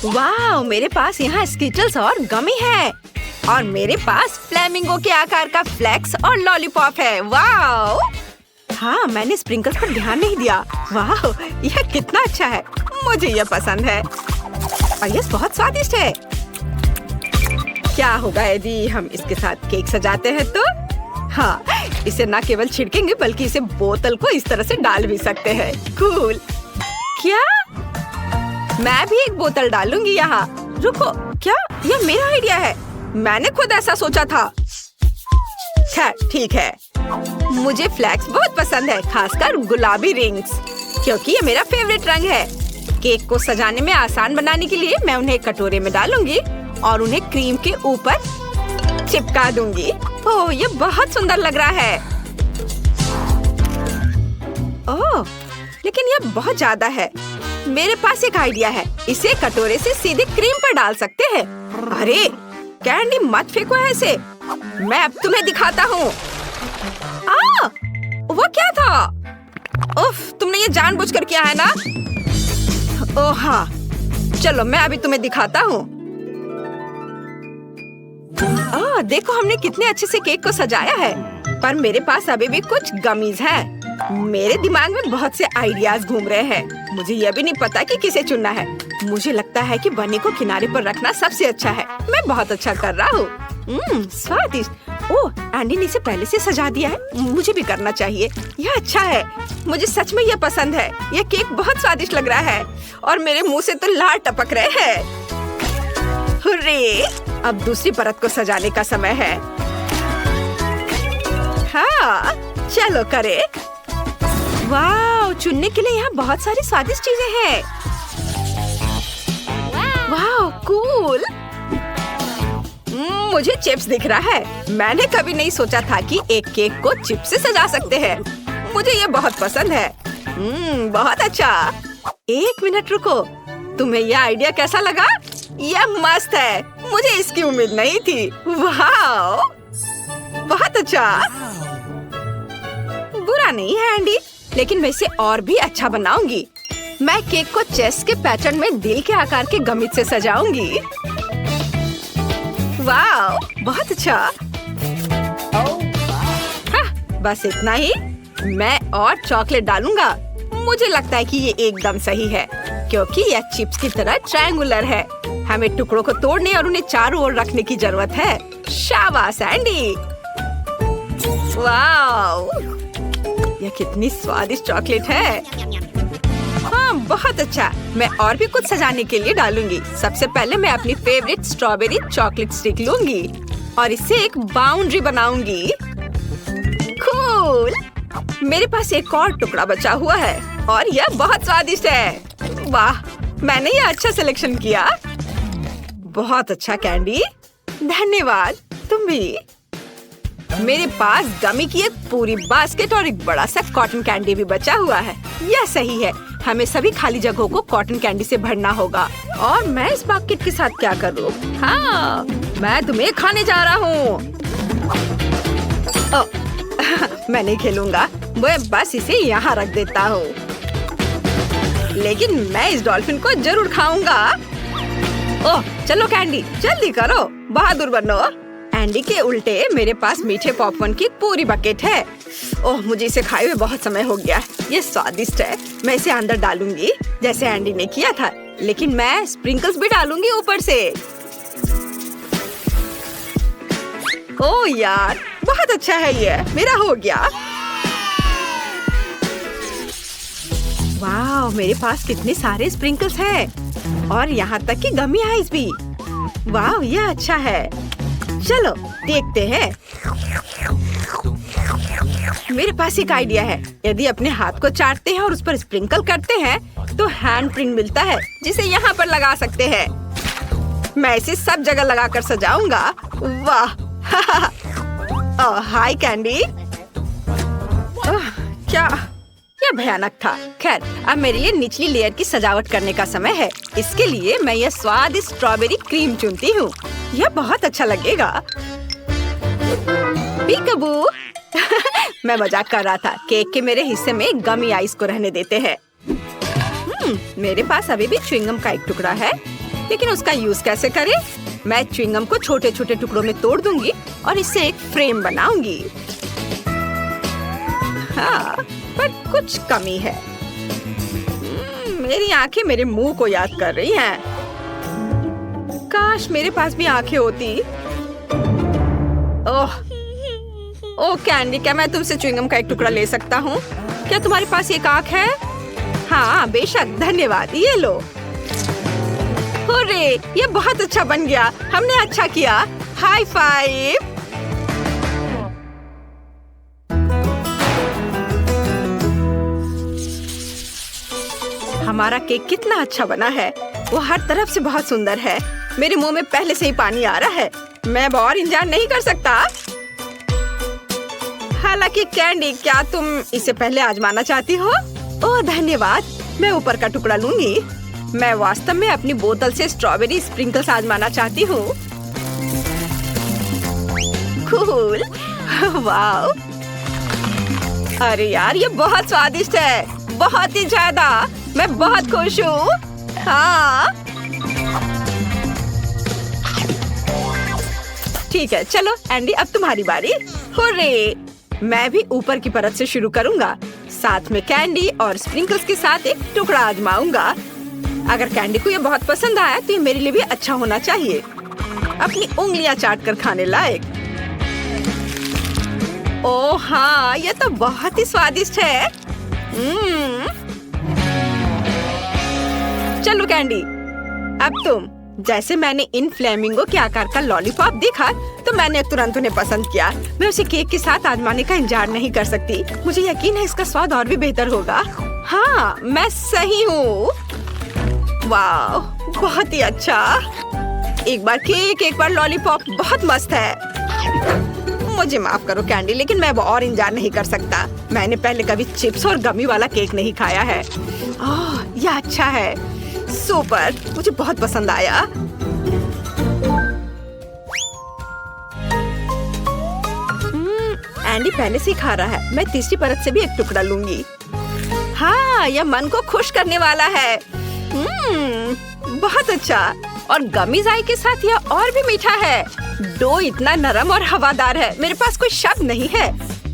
वाह, मेरे पास यहाँ स्किटल्स और गमी है और मेरे पास फ्लेमिंगो के आकार का फ्लेक्स और लॉलीपॉप है। वाह! हाँ, मैंने स्प्रिंकल्स पर ध्यान नहीं दिया। वाह, यह कितना अच्छा है। मुझे यह पसंद है और यह बहुत स्वादिष्ट है। क्या होगा यदि हम इसके साथ केक सजाते हैं तो? हाँ, इसे न केवल छिड़केंगे बल्कि इसे बोतल को इस तरह से डाल भी सकते हैं। कूल। क्या? मैं भी एक बोतल डालूंगी यहाँ। रुको, क्या यह मेरा आइडिया है? मैंने खुद ऐसा सोचा था। खैर, ठीक है। मुझे फ्लैक्स बहुत पसंद है, खासकर गुलाबी रिंग्स, क्योंकि ये मेरा फेवरेट रंग है। केक को सजाने में आसान बनाने के लिए मैं उन्हें एक कटोरे में डालूंगी और उन्हें क्रीम के ऊपर चिपका दूंगी। ओह, ये बहुत सुंदर लग रहा है। ओह, लेकिन यह बहुत ज्यादा है। मेरे पास एक आइडिया है। इसे कटोरे से सीधे क्रीम पर डाल सकते हैं। अरे, कैंडी मत फेंको ऐसे। मैं अब तुम्हें दिखाता हूँ। वो क्या था? उफ, तुमने ये जानबूझकर किया है ना? ओह हाँ, चलो मैं अभी तुम्हें दिखाता हूँ। देखो, हमने कितने अच्छे से केक को सजाया है। पर मेरे पास अभी भी कुछ गमीज हैं। मेरे दिमाग में बहुत से आइडियाज घूम रहे हैं। मुझे यह भी नहीं पता कि किसे चुनना है। मुझे लगता है कि बनी को किनारे पर रखना सबसे अच्छा है। मैं बहुत अच्छा कर रहा हूँ। स्वादिष्ट। ओह, एंडी ने इसे पहले से सजा दिया है। मुझे भी करना चाहिए। यह अच्छा है। मुझे सच में यह पसंद है। यह केक बहुत स्वादिष्ट लग रहा है और मेरे मुंह से तो लार टपक रहे हैं। हुर्रे! अब दूसरी परत को सजाने का समय है। हाँ, चलो करे। वाह, चुनने के लिए यहाँ बहुत सारी स्वादिष्ट चीजें हैं। वाह, कूल। मुझे चिप्स दिख रहा है। मैंने कभी नहीं सोचा था कि एक केक को चिप्स से सजा सकते हैं। मुझे ये बहुत पसंद है। बहुत अच्छा। एक मिनट रुको, तुम्हें यह आइडिया कैसा लगा? यह मस्त है। मुझे इसकी उम्मीद नहीं थी। वाह, बहुत अच्छा। बुरा नहीं है एंडी, लेकिन मैं इसे और भी अच्छा बनाऊंगी। मैं केक को चेस्ट के पैटर्न में दिल के आकार के गमित से सजाऊंगी। वाह, बहुत अच्छा। हाँ, बस इतना ही। मैं और चॉकलेट डालूंगा। मुझे लगता है कि ये एकदम सही है, क्योंकि यह चिप्स की तरह ट्रायंगुलर है। हमें टुकड़ों को तोड़ने और उन्हें चारों ओर रखने की जरूरत है। शाबाश एंडी। वाह, यह कितनी स्वादिष्ट चॉकलेट है। हाँ, बहुत अच्छा। मैं और भी कुछ सजाने के लिए डालूंगी। सबसे पहले मैं अपनी फेवरेट स्ट्रॉबेरी चॉकलेट स्टिक लूंगी और इससे एक बाउंड्री बनाऊंगी। कूल। मेरे पास एक और टुकड़ा बचा हुआ है और यह बहुत स्वादिष्ट है। वाह, मैंने यह अच्छा सिलेक्शन किया। बहुत अच्छा कैंडी, धन्यवाद। तुम भी। मेरे पास गमी की एक पूरी बास्केट और एक बड़ा सा कॉटन कैंडी भी बचा हुआ है। यह सही है। हमें सभी खाली जगहों को कॉटन कैंडी से भरना होगा। और मैं इस बास्केट के साथ क्या करूँ? हाँ, मैं तुम्हें खाने जा रहा हूँ। मैं नहीं खेलूंगा। मैं बस इसे यहाँ रख देता हूँ। लेकिन मैं इस डॉल्फिन को जरूर खाऊंगा। ओह, चलो कैंडी, जल्दी करो, बहादुर बनो। एंडी के उल्टे मेरे पास मीठे पॉपकॉर्न की पूरी बकेट है। ओह, मुझे इसे खाए हुए बहुत समय हो गया। ये स्वादिष्ट है। मैं इसे अंदर डालूंगी जैसे एंडी ने किया था, लेकिन मैं स्प्रिंकल्स भी डालूंगी ऊपर से। ओह यार, बहुत अच्छा है। ये मेरा हो गया। वाह, मेरे पास कितने सारे स्प्रिंकल्स हैं और यहाँ तक कि गमी आइस भी। वाह, यह अच्छा है। चलो देखते हैं। मेरे पास एक आइडिया है। यदि अपने हाथ को चाटते हैं और उस पर स्प्रिंकल करते हैं तो हैंड प्रिंट मिलता है, जिसे यहाँ पर लगा सकते हैं। मैं इसे सब जगह लगाकर सजाऊंगा। वाह। हाय कैंडी। क्या भयानक था। खैर, अब मेरे लिए निचली लेयर की सजावट करने का समय है। इसके लिए मैं यह स्वादिष्ट स्ट्रॉबेरी क्रीम चुनती हूँ। यह बहुत अच्छा लगेगा। पीकाबू। मैं मजाक कर रहा था। केक के मेरे हिस्से में गमी आइस को रहने देते हैं। मेरे पास अभी भी च्युइंगम का एक टुकड़ा है। लेकिन उसका यूज कैसे करें? मैं च्युइंगम को छोटे छोटे टुकड़ों में तोड़ दूंगी और इससे एक फ्रेम बनाऊंगी। हाँ, पर कुछ कमी है। मेरी आंखें मेरे मुंह को याद कर रही हैं। काश मेरे पास भी आंखें होती। ओह कैंडी, क्या मैं तुमसे च्युइंगम का एक टुकड़ा ले सकता हूँ? क्या तुम्हारे पास एक आंख है? हाँ बेशक, धन्यवाद, ये लो। हुर्रे, ये बहुत अच्छा बन गया। हमने अच्छा किया। High five. हमारा केक कितना अच्छा बना है। वो हर तरफ से बहुत सुंदर है। मेरे मुंह में पहले से ही पानी आ रहा है। मैं अब और इंतजार नहीं कर सकता। हालांकि कैंडी, क्या तुम इसे पहले आजमाना चाहती हो? ओह धन्यवाद, मैं ऊपर का टुकड़ा लूंगी। मैं वास्तव में अपनी बोतल से स्ट्रॉबेरी स्प्रिंकल्स आजमाना चाहती हूँ। Cool, wow. अरे यार, ये बहुत स्वादिष्ट है, बहुत ही ज्यादा। मैं बहुत खुश हूँ। हाँ ठीक है, चलो एंडी, अब तुम्हारी बारी। हुर्रे, मैं भी ऊपर की परत से शुरू करूँगा। साथ में कैंडी और स्प्रिंकल्स के साथ एक टुकड़ा आजमाऊंगा। अगर कैंडी को ये बहुत पसंद आया तो ये मेरे लिए भी अच्छा होना चाहिए। अपनी उंगलियां चाट कर खाने लायक। ओह हाँ, ये तो बहुत ही स्वादिष्ट है। चलो कैंडी, अब तुम। जैसे मैंने इन फ्लेमिंगो के आकार का लॉलीपॉप देखा तो मैंने तुरंत उन्हें पसंद किया। मैं उसे केक के साथ आजमाने का इंतजार नहीं कर सकती। मुझे यकीन है इसका स्वाद और भी बेहतर होगा। हाँ, मैं सही हूँ। वाह, बहुत ही अच्छा। एक बार केक, एक बार लॉलीपॉप, बहुत मस्त है। मुझे माफ करो कैंडी, लेकिन मैं अब और इंतजार नहीं कर सकता। मैंने पहले कभी चिप्स और गमी वाला केक नहीं खाया है। ओह, यह अच्छा है। सुपर, मुझे बहुत पसंद आया। एंडी पहले से ही खा रहा है। मैं तीसरी परत से भी एक टुकड़ा लूंगी। हाँ, यह मन को खुश करने वाला है। बहुत अच्छा। और गमी जाई के साथ यह और भी मीठा है। डो इतना नरम और हवादार है, मेरे पास कोई शब्द नहीं है।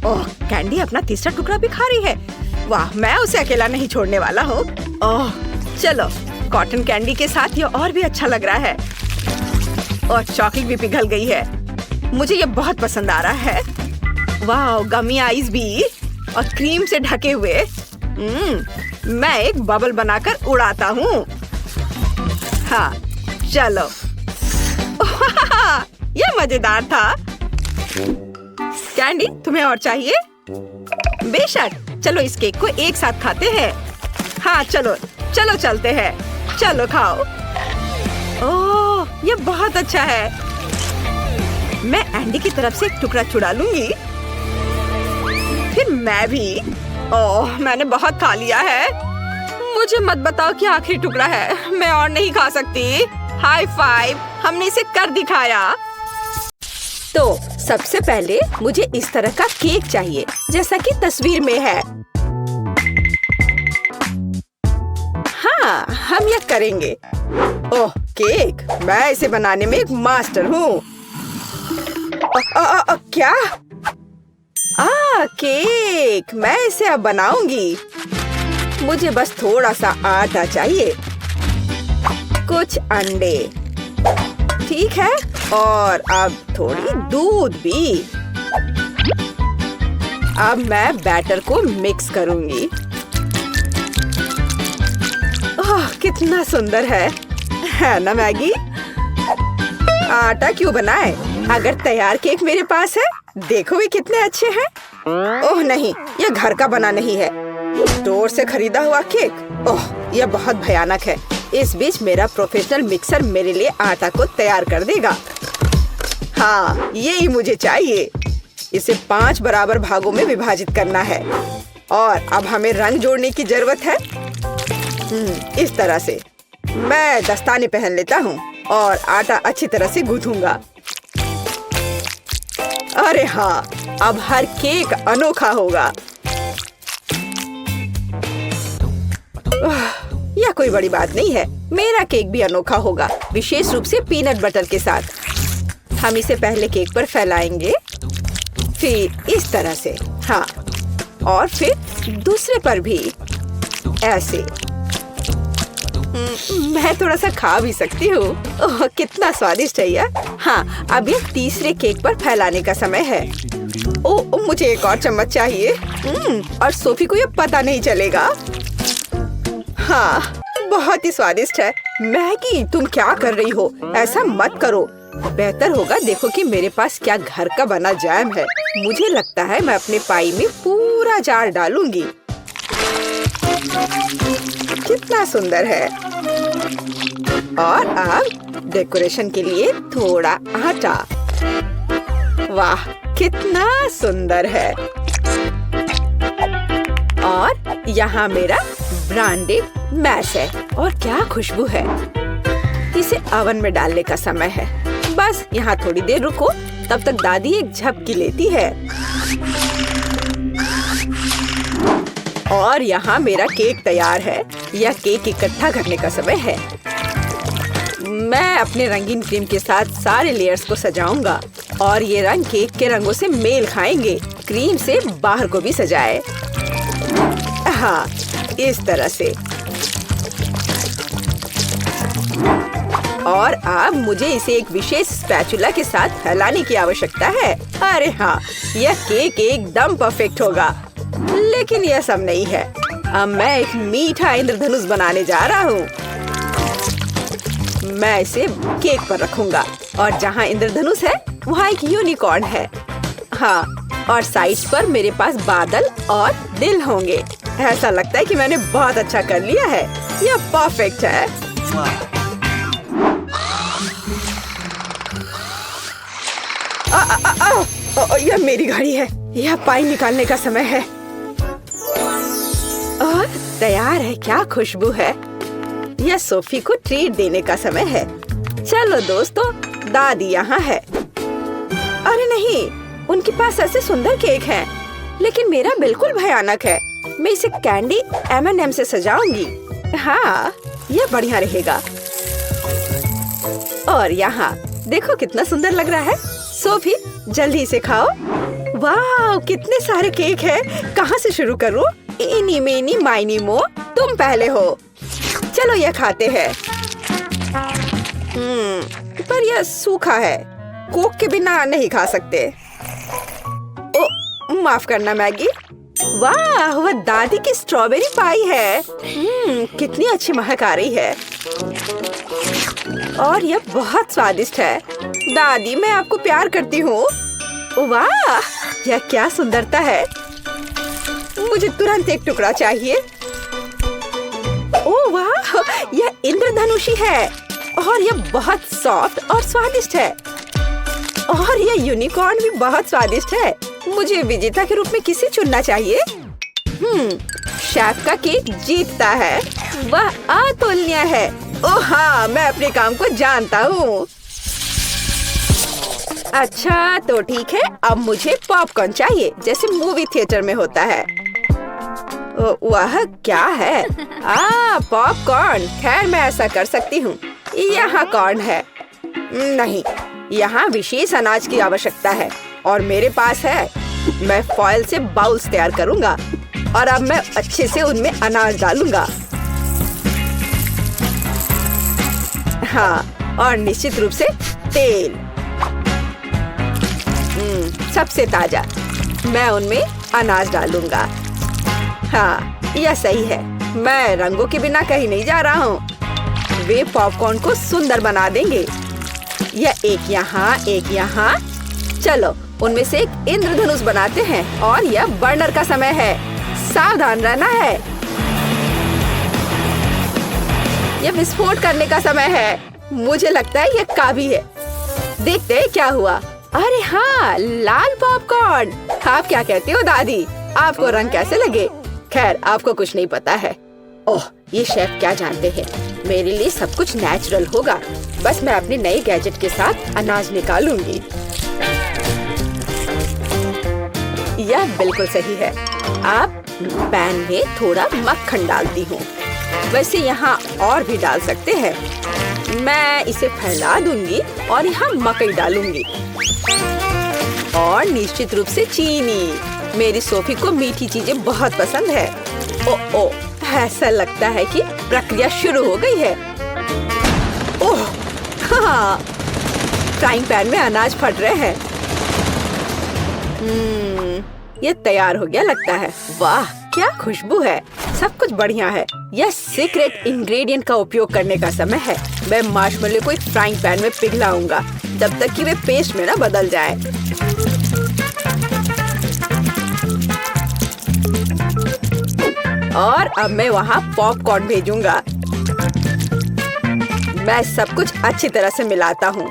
ओह, कैंडी अपना तीसरा टुकड़ा भी खा रही है। वाह, मैं उसे अकेला नहीं छोड़ने वाला हूँ। ओह चलो, कॉटन कैंडी के साथ यह और भी अच्छा लग रहा है। और चॉकलेट भी पिघल गई है। मुझे यह बहुत पसंद आ रहा है। वाह, गमी आइस भी और क्रीम से ढके हुए। मैं एक बबल बनाकर उड़ाता हूँ। हाँ चलो। यह मजेदार था। कैंडी, तुम्हें और चाहिए? बेशक, चलो इस केक को एक साथ खाते हैं। हाँ चलो चलो चलते हैं। चलो खाओ। ओह, यह बहुत अच्छा है। मैं एंडी की तरफ से एक टुकड़ा चुरा लूंगी। फिर मैं भी। ओह, मैंने बहुत खा लिया है। मुझे मत बताओ कि आखिरी टुकड़ा है। मैं और नहीं खा सकती। हाई फाइव, हमने इसे कर दिखाया। तो सबसे पहले मुझे इस तरह का केक चाहिए, जैसा कि तस्वीर में है। हाँ, हम यह करेंगे। ओह केक, मैं इसे बनाने में एक मास्टर हूँ। क्या? केक, मैं इसे अब बनाऊंगी। मुझे बस थोड़ा सा आटा चाहिए, कुछ अंडे, ठीक है, और अब थोड़ी दूध भी। अब मैं बैटर को मिक्स करूंगी। ओह, कितना सुंदर है ना मैगी? आटा क्यों बनाए? अगर तैयार केक मेरे पास है, देखो वे कितने अच्छे हैं। ओह नहीं, यह घर का बना नहीं है, स्टोर से खरीदा हुआ केक। ओह, यह बहुत भयानक है। इस बीच मेरा प्रोफेशनल मिक्सर मेरे लिए आटा को तैयार कर देगा। हाँ, यही मुझे चाहिए। इसे 5 बराबर भागों में विभाजित करना है। और अब हमें रंग जोड़ने की जरूरत है। इस तरह से मैं दस्ताने पहन लेता हूँ और आटा अच्छी तरह से गूंथूंगा। अरे हाँ, अब हर केक अनोखा होगा। यह कोई बड़ी बात नहीं है। मेरा केक भी अनोखा होगा, विशेष रूप से पीनट बटर के साथ। हम इसे पहले केक पर फैलाएंगे, फिर इस तरह से, हाँ, और फिर दूसरे पर भी ऐसे। मैं थोड़ा सा खा भी सकती हूँ। ओह, कितना स्वादिष्ट है यह। हाँ, अब ये तीसरे केक पर फैलाने का समय है। ओह, मुझे एक और चम्मच चाहिए। और सोफी को ये पता नहीं चलेगा। हाँ, बहुत ही स्वादिष्ट है। मैगी, तुम क्या कर रही हो? ऐसा मत करो। बेहतर होगा देखो कि मेरे पास क्या घर का बना जैम है। मुझे लगता है मैं अपने पाई में पूरा जार डालूंगी। कितना सुंदर है। और अब डेकोरेशन के लिए थोड़ा आटा। वाह, कितना सुंदर है। और यहाँ मेरा ब्रांडेड मैश है। और क्या खुशबू है। इसे ओवन में डालने का समय है। बस यहाँ थोड़ी देर रुको, तब तक दादी एक झपकी लेती है। और यहाँ मेरा केक तैयार है। यह केक इकट्ठा करने का समय है। मैं अपने रंगीन क्रीम के साथ सारे लेयर्स को सजाऊंगा और ये रंग केक के रंगों से मेल खाएंगे। क्रीम से बाहर को भी सजाए। हाँ, इस तरह से। और अब मुझे इसे एक विशेष स्पैचुला के साथ फैलाने की आवश्यकता है। अरे हाँ, यह केक एकदम परफेक्ट होगा। लेकिन यह सब नहीं है। अब मैं एक मीठा इंद्रधनुष बनाने जा रहा हूँ। मैं इसे केक पर रखूंगा और जहाँ इंद्रधनुष है वहाँ एक यूनिकॉर्न है। हाँ, और साइड्स पर मेरे पास बादल और दिल होंगे। ऐसा लगता है कि मैंने बहुत अच्छा कर लिया है। यह परफेक्ट है। यह मेरी घड़ी है। यह पाई निकालने का समय है। और तैयार है। क्या खुशबू है। यह सोफी को ट्रीट देने का समय है। चलो दोस्तों, दादी यहाँ है। अरे नहीं, उनके पास ऐसे सुंदर केक हैं, लेकिन मेरा बिल्कुल भयानक है। मैं इसे कैंडी M&M से सजाऊंगी। हाँ, यह बढ़िया रहेगा। और यहाँ देखो कितना सुंदर लग रहा है। सोफी, जल्दी से खाओ। वाह, कितने सारे केक हैं। कहाँ से शुरू करूँ? इनी मेनी माइनी मो, तुम पहले हो। चलो यह खाते हैं। पर यह सूखा है। कोक के बिना नहीं खा सकते। ओ, माफ करना मैगी। वाह, वह दादी की स्ट्रॉबेरी पाई है। कितनी अच्छी महक आ रही है। और यह बहुत स्वादिष्ट है। दादी, मैं आपको प्यार करती हूँ। वाह, यह क्या सुंदरता है। मुझे तुरंत एक टुकड़ा चाहिए। ओह वाह, यह इंद्रधनुषी है और यह बहुत सॉफ्ट और स्वादिष्ट है। और यह यूनिकॉर्न भी बहुत स्वादिष्ट है। मुझे विजेता के रूप में किसे चुनना चाहिए? शेफ का केक जीतता है। वह अतुलनीय है। ओह हाँ, मैं अपने काम को जानता हूँ। अच्छा तो ठीक है, अब मुझे पॉपकॉर्न चाहिए, जैसे मूवी थिएटर में होता है। वह क्या है? पॉपकॉर्न। खैर, मैं ऐसा कर सकती हूँ। यहाँ कॉर्न है। नहीं, यहाँ विशेष अनाज की आवश्यकता है और मेरे पास है। मैं फॉइल से बाउल्स तैयार करूँगा और अब मैं अच्छे से उनमें अनाज डालूंगा। हाँ, और निश्चित रूप से तेल। सबसे ताजा। मैं उनमें अनाज डालूंगा। हाँ, यह सही है। मैं रंगों के बिना कहीं नहीं जा रहा हूँ। वे पॉपकॉर्न को सुंदर बना देंगे। यह एक यहाँ, एक यहाँ। चलो, उनमें से एक इंद्रधनुष बनाते हैं और यह बर्नर का समय है। सावधान रहना है। यह विस्फोट करने का समय है। मुझे लगता है यह काफी है। देखते हैं क्या हुआ। अरे हाँ, लाल पॉपकॉर्न। आप क्या कहते हो दादी? आपको रंग कैसे लगे? खैर, आपको कुछ नहीं पता है। ओह, ये शेफ क्या जानते हैं। मेरे लिए सब कुछ नेचुरल होगा। बस मैं अपने नए गैजेट के साथ अनाज निकालूंगी। यह बिल्कुल सही है। अब पैन में थोड़ा मक्खन डालती हूँ। वैसे यहाँ और भी डाल सकते हैं। मैं इसे फैला दूंगी और यहाँ मकई डालूंगी और निश्चित रूप से चीनी। मेरी सोफी को मीठी चीजें बहुत पसंद है। ओ, ऐसा लगता है कि प्रक्रिया शुरू हो गई है। ओह, हाँ, फ्राइंग पैन में अनाज फट रहे हैं। ये तैयार हो गया लगता है। वाह, क्या खुशबू है। सब कुछ बढ़िया है। यह सीक्रेट इंग्रेडिएंट का उपयोग करने का समय है। मैं मार्शमेलो को एक फ्राइंग पैन में पिघलाऊंगा जब तक कि वे पेस्ट में ना बदल जाए। और अब मैं वहाँ पॉपकॉर्न भेजूंगा। मैं सब कुछ अच्छी तरह से मिलाता हूँ।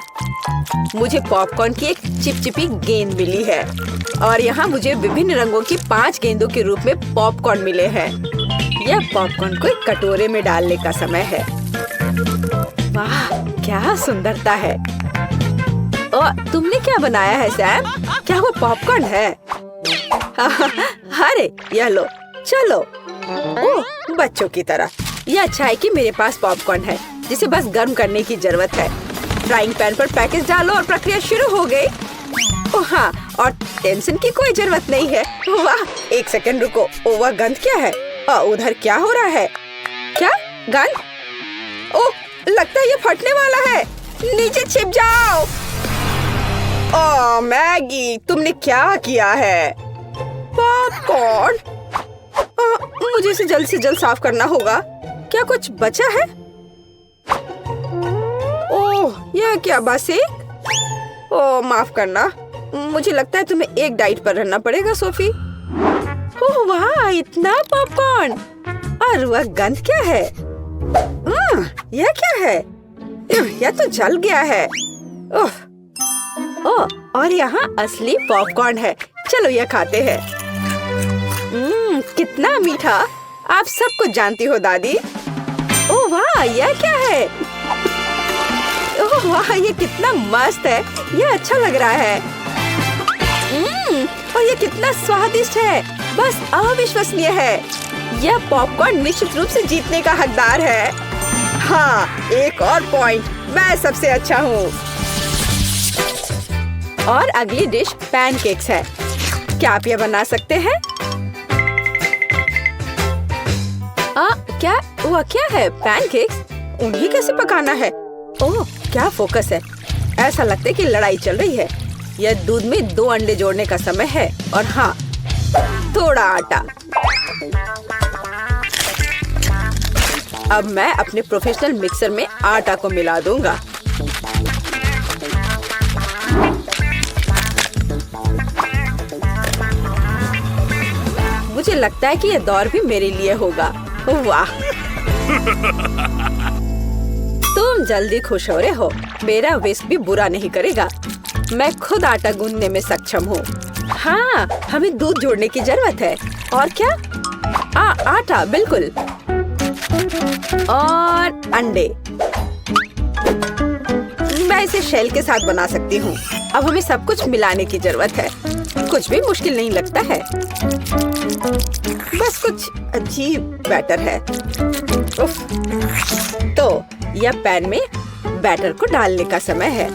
मुझे पॉपकॉर्न की एक चिपचिपी गेंद मिली है और यहाँ मुझे विभिन्न रंगों की 5 गेंदों के रूप में पॉपकॉर्न मिले हैं। यह पॉपकॉर्न को एक कटोरे में डालने का समय है। वाह, क्या सुंदरता है। और तुमने क्या बनाया है सैम? क्या वो पॉपकॉर्न है? अरे यह लो, चलो। ओह, बच्चों की तरह। यह अच्छा है कि मेरे पास पॉपकॉर्न है जिसे बस गर्म करने की जरूरत है। फ्राइंग पैन पर पैकेज डालो और प्रक्रिया शुरू हो गई। ओह हाँ, और टेंशन की कोई जरूरत नहीं है। वाह, एक सेकंड रुको। ओह, वह गंध क्या है? उधर क्या हो रहा है? क्या गंध? ओह, लगता है ये फटने वाला है। नीचे छिप जाओ। ओह मैगी, तुमने क्या किया है? पॉपकॉर्न। मुझे इसे जल्द से जल्द साफ करना होगा। क्या कुछ बचा है? ओह, यह क्या बस एक? ओह, माफ करना। मुझे लगता है तुम्हें एक डाइट पर रहना पड़ेगा सोफी। ओह वाह, इतना पॉपकॉर्न। और वह गंध क्या है? यह क्या है? यह तो जल गया है। ओह, और यहाँ असली पॉपकॉर्न है। चलो यह खाते हैं। कितना मीठा। आप सब कुछ जानती हो दादी। ओह वाह, यह क्या है? ओह वाह, ये कितना मस्त है। यह अच्छा लग रहा है। और ये कितना स्वादिष्ट है। बस अविश्वसनीय है। यह पॉपकॉर्न निश्चित रूप से जीतने का हकदार है। हाँ, एक और पॉइंट। मैं सबसे अच्छा हूँ। और अगली डिश पैनकेक्स है। क्या आप यह बना सकते हैं? क्या वह क्या है? पैनकेक्स? उन्हें कैसे पकाना है? ओह, क्या फोकस है। ऐसा लगता है कि लड़ाई चल रही है। यह दूध में 2 अंडे जोड़ने का समय है और हाँ, थोड़ा आटा। अब मैं अपने प्रोफेशनल मिक्सर में आटा को मिला दूंगा। मुझे लगता है कि यह दौर भी मेरे लिए होगा। वाह, तुम जल्दी खुश हो रहे हो। मेरा विस्क भी बुरा नहीं करेगा। मैं खुद आटा गूंदने में सक्षम हूँ। हाँ, हमें दूध जोड़ने की जरूरत है। और क्या? आटा, बिल्कुल। और अंडे। मैं इसे शेल के साथ बना सकती हूँ। अब हमें सब कुछ मिलाने की जरूरत है। कुछ भी मुश्किल नहीं लगता है। बस कुछ अजीब बैटर है। उफ। तो यह पैन में बैटर को डालने का समय है।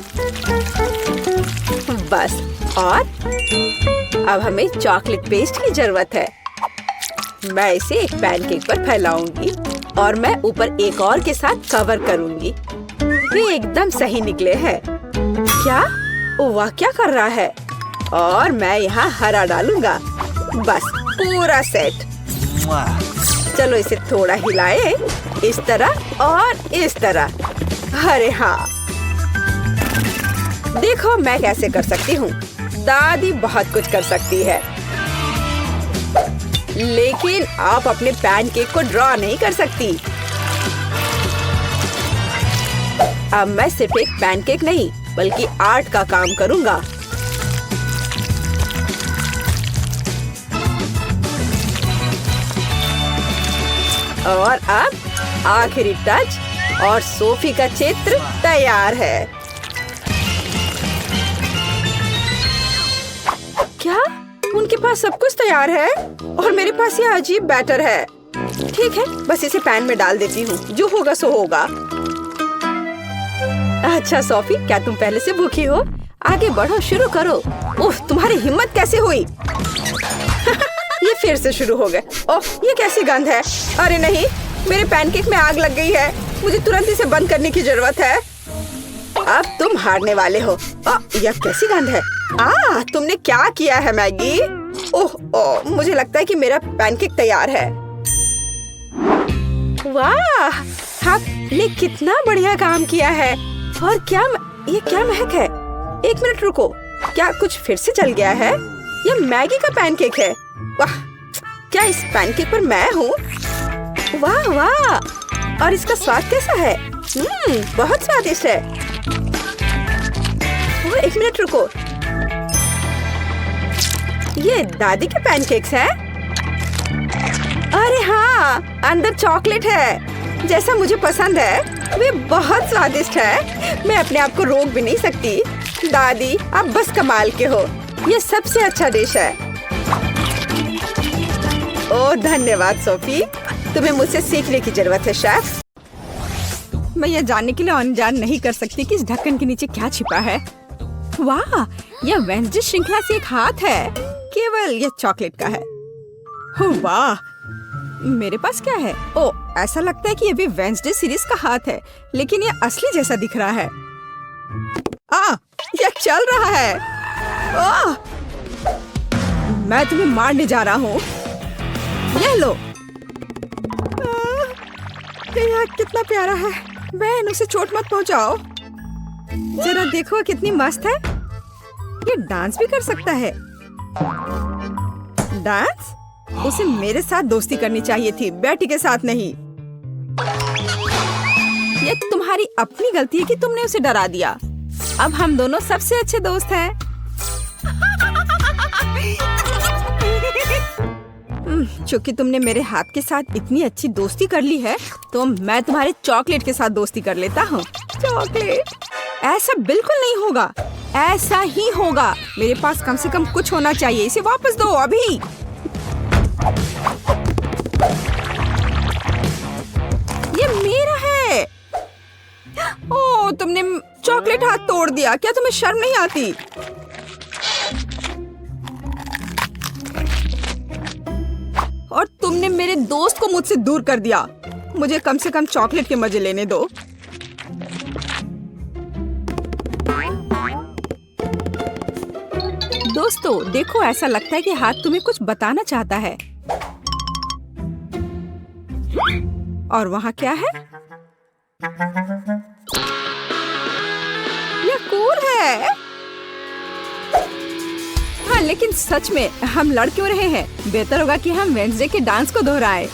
बस, और अब हमें चॉकलेट पेस्ट की जरूरत है। मैं इसे एक पैनकेक पर फैलाऊंगी और मैं ऊपर एक और के साथ कवर करूंगी। वे एकदम सही निकले हैं। क्या? वह क्या कर रहा है? और मैं यहाँ हरा डालूंगा। बस, पूरा सेट। चलो इसे थोड़ा हिलाए, इस तरह और इस तरह। अरे हाँ, देखो मैं कैसे कर सकती हूँ। दादी बहुत कुछ कर सकती है, लेकिन आप अपने पैनकेक को ड्रॉ नहीं कर सकती। अब मैं सिर्फ एक पैनकेक नहीं बल्कि आर्ट का काम करूँगा। और अब आखिरी टच और सोफी का चित्र तैयार है। क्या? उनके पास सब कुछ तैयार है और मेरे पास ये अजीब बैटर है। ठीक है, बस इसे पैन में डाल देती हूँ। जो होगा सो होगा। अच्छा सोफी, क्या तुम पहले से भूखी हो? आगे बढ़ो, शुरू करो। ओह, तुम्हारी हिम्मत कैसे हुई? ये फिर से शुरू हो गए। ओह, ये कैसी गंध है? अरे नहीं, मेरे पैनकेक में आग लग गई है। मुझे तुरंत इसे बंद करने की जरूरत है। अब तुम हारने वाले हो। यह कैसी गंध है? तुमने क्या किया है मैगी? ओह, मुझे लगता है कि मेरा पैनकेक तैयार है। वाह, आपने कितना बढ़िया काम किया है। और ये क्या महक है? एक मिनट रुको, क्या कुछ फिर से जल गया है? यह मैगी का पैनकेक है। वाह, क्या इस पैनकेक पर मैं हूँ? वाह वाह, और इसका स्वाद कैसा है? बहुत स्वादिष्ट है। एक मिनट रुको, ये दादी के पैनकेक्स हैं? अरे हाँ, अंदर चॉकलेट है, जैसा मुझे पसंद है। वे बहुत स्वादिष्ट है। मैं अपने आप को रोक भी नहीं सकती। दादी, आप बस कमाल के हो। ये सबसे अच्छा डिश है। ओह धन्यवाद सोफी, तुम्हें मुझसे सीखने की जरूरत है शेफ। मैं यह जानने के लिए अनजान नहीं कर सकती कि इस ढक्कन के नीचे क्या छिपा है। वाह, यह वेंसडे श्रृंखला से एक हाथ है। केवल यह चॉकलेट का है। वाह, मेरे पास क्या है? ओह, ऐसा लगता है कि ये भी वेंसडे सीरीज का हाथ है, लेकिन ये असली जैसा दिख रहा है। यह चल रहा है। मैं तुम्हें मारने जा रहा हूँ। यह लो। यह कितना प्यारा है। बहन, उसे चोट मत पहुँचाओ। जरा देखो कितनी मस्त है। ये डांस भी कर सकता है। डांस? उसे मेरे साथ दोस्ती करनी चाहिए थी, बेटी के साथ नहीं। ये तुम्हारी अपनी गलती है कि तुमने उसे डरा दिया। अब हम दोनों सबसे अच्छे दोस्त हैं। चूंकि तुमने मेरे हाथ के साथ इतनी अच्छी दोस्ती कर ली है, तो मैं तुम्हारे चॉकलेट के साथ दोस्ती कर लेता हूँ। चॉकलेट? ऐसा बिल्कुल नहीं होगा। ऐसा ही होगा। मेरे पास कम से कम कुछ होना चाहिए। इसे वापस दो अभी। ये मेरा है। ओह, तुमने चॉकलेट हाथ तोड़ दिया। क्या तुम्हें शर्म नहीं आती? और तुमने मेरे दोस्त को मुझसे दूर कर दिया। मुझे कम से कम चॉकलेट के मजे लेने दो। दोस्तों देखो, ऐसा लगता है कि हाथ तुम्हें कुछ बताना चाहता है। और वहाँ क्या है? यह कूल है। हाँ, लेकिन सच में हम लड़ क्यों रहे हैं? बेहतर होगा कि हम वेंसडे के डांस को दोहराएं।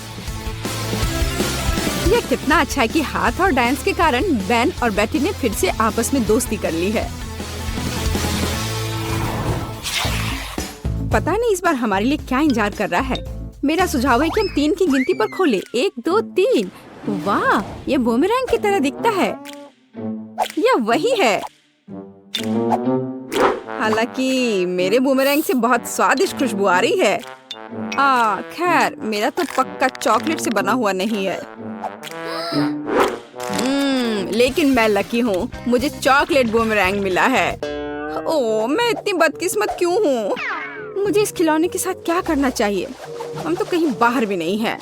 यह कितना अच्छा है कि हाथ और डांस के कारण बेन और बेटी ने फिर से आपस में दोस्ती कर ली है। पता नहीं इस बार हमारे लिए क्या इंतजार कर रहा है। मेरा सुझाव है कि हम 3 की गिनती पर खोलें। 1 2 3। वाह, ये बूमेरैंग की तरह दिखता है। यह वही है। हालांकि मेरे बूमेरैंग से बहुत स्वादिष्ट खुशबू आ रही है। खैर, मेरा तो पक्का चॉकलेट से बना हुआ नहीं है। लेकिन मैं लकी हूँ, मुझे चॉकलेट बूमेरैंग मिला है। ओह, मैं इतनी बदकिस्मत क्यों हूँ? मुझे इस खिलौने के साथ क्या करना चाहिए? हम तो कहीं बाहर भी नहीं हैं।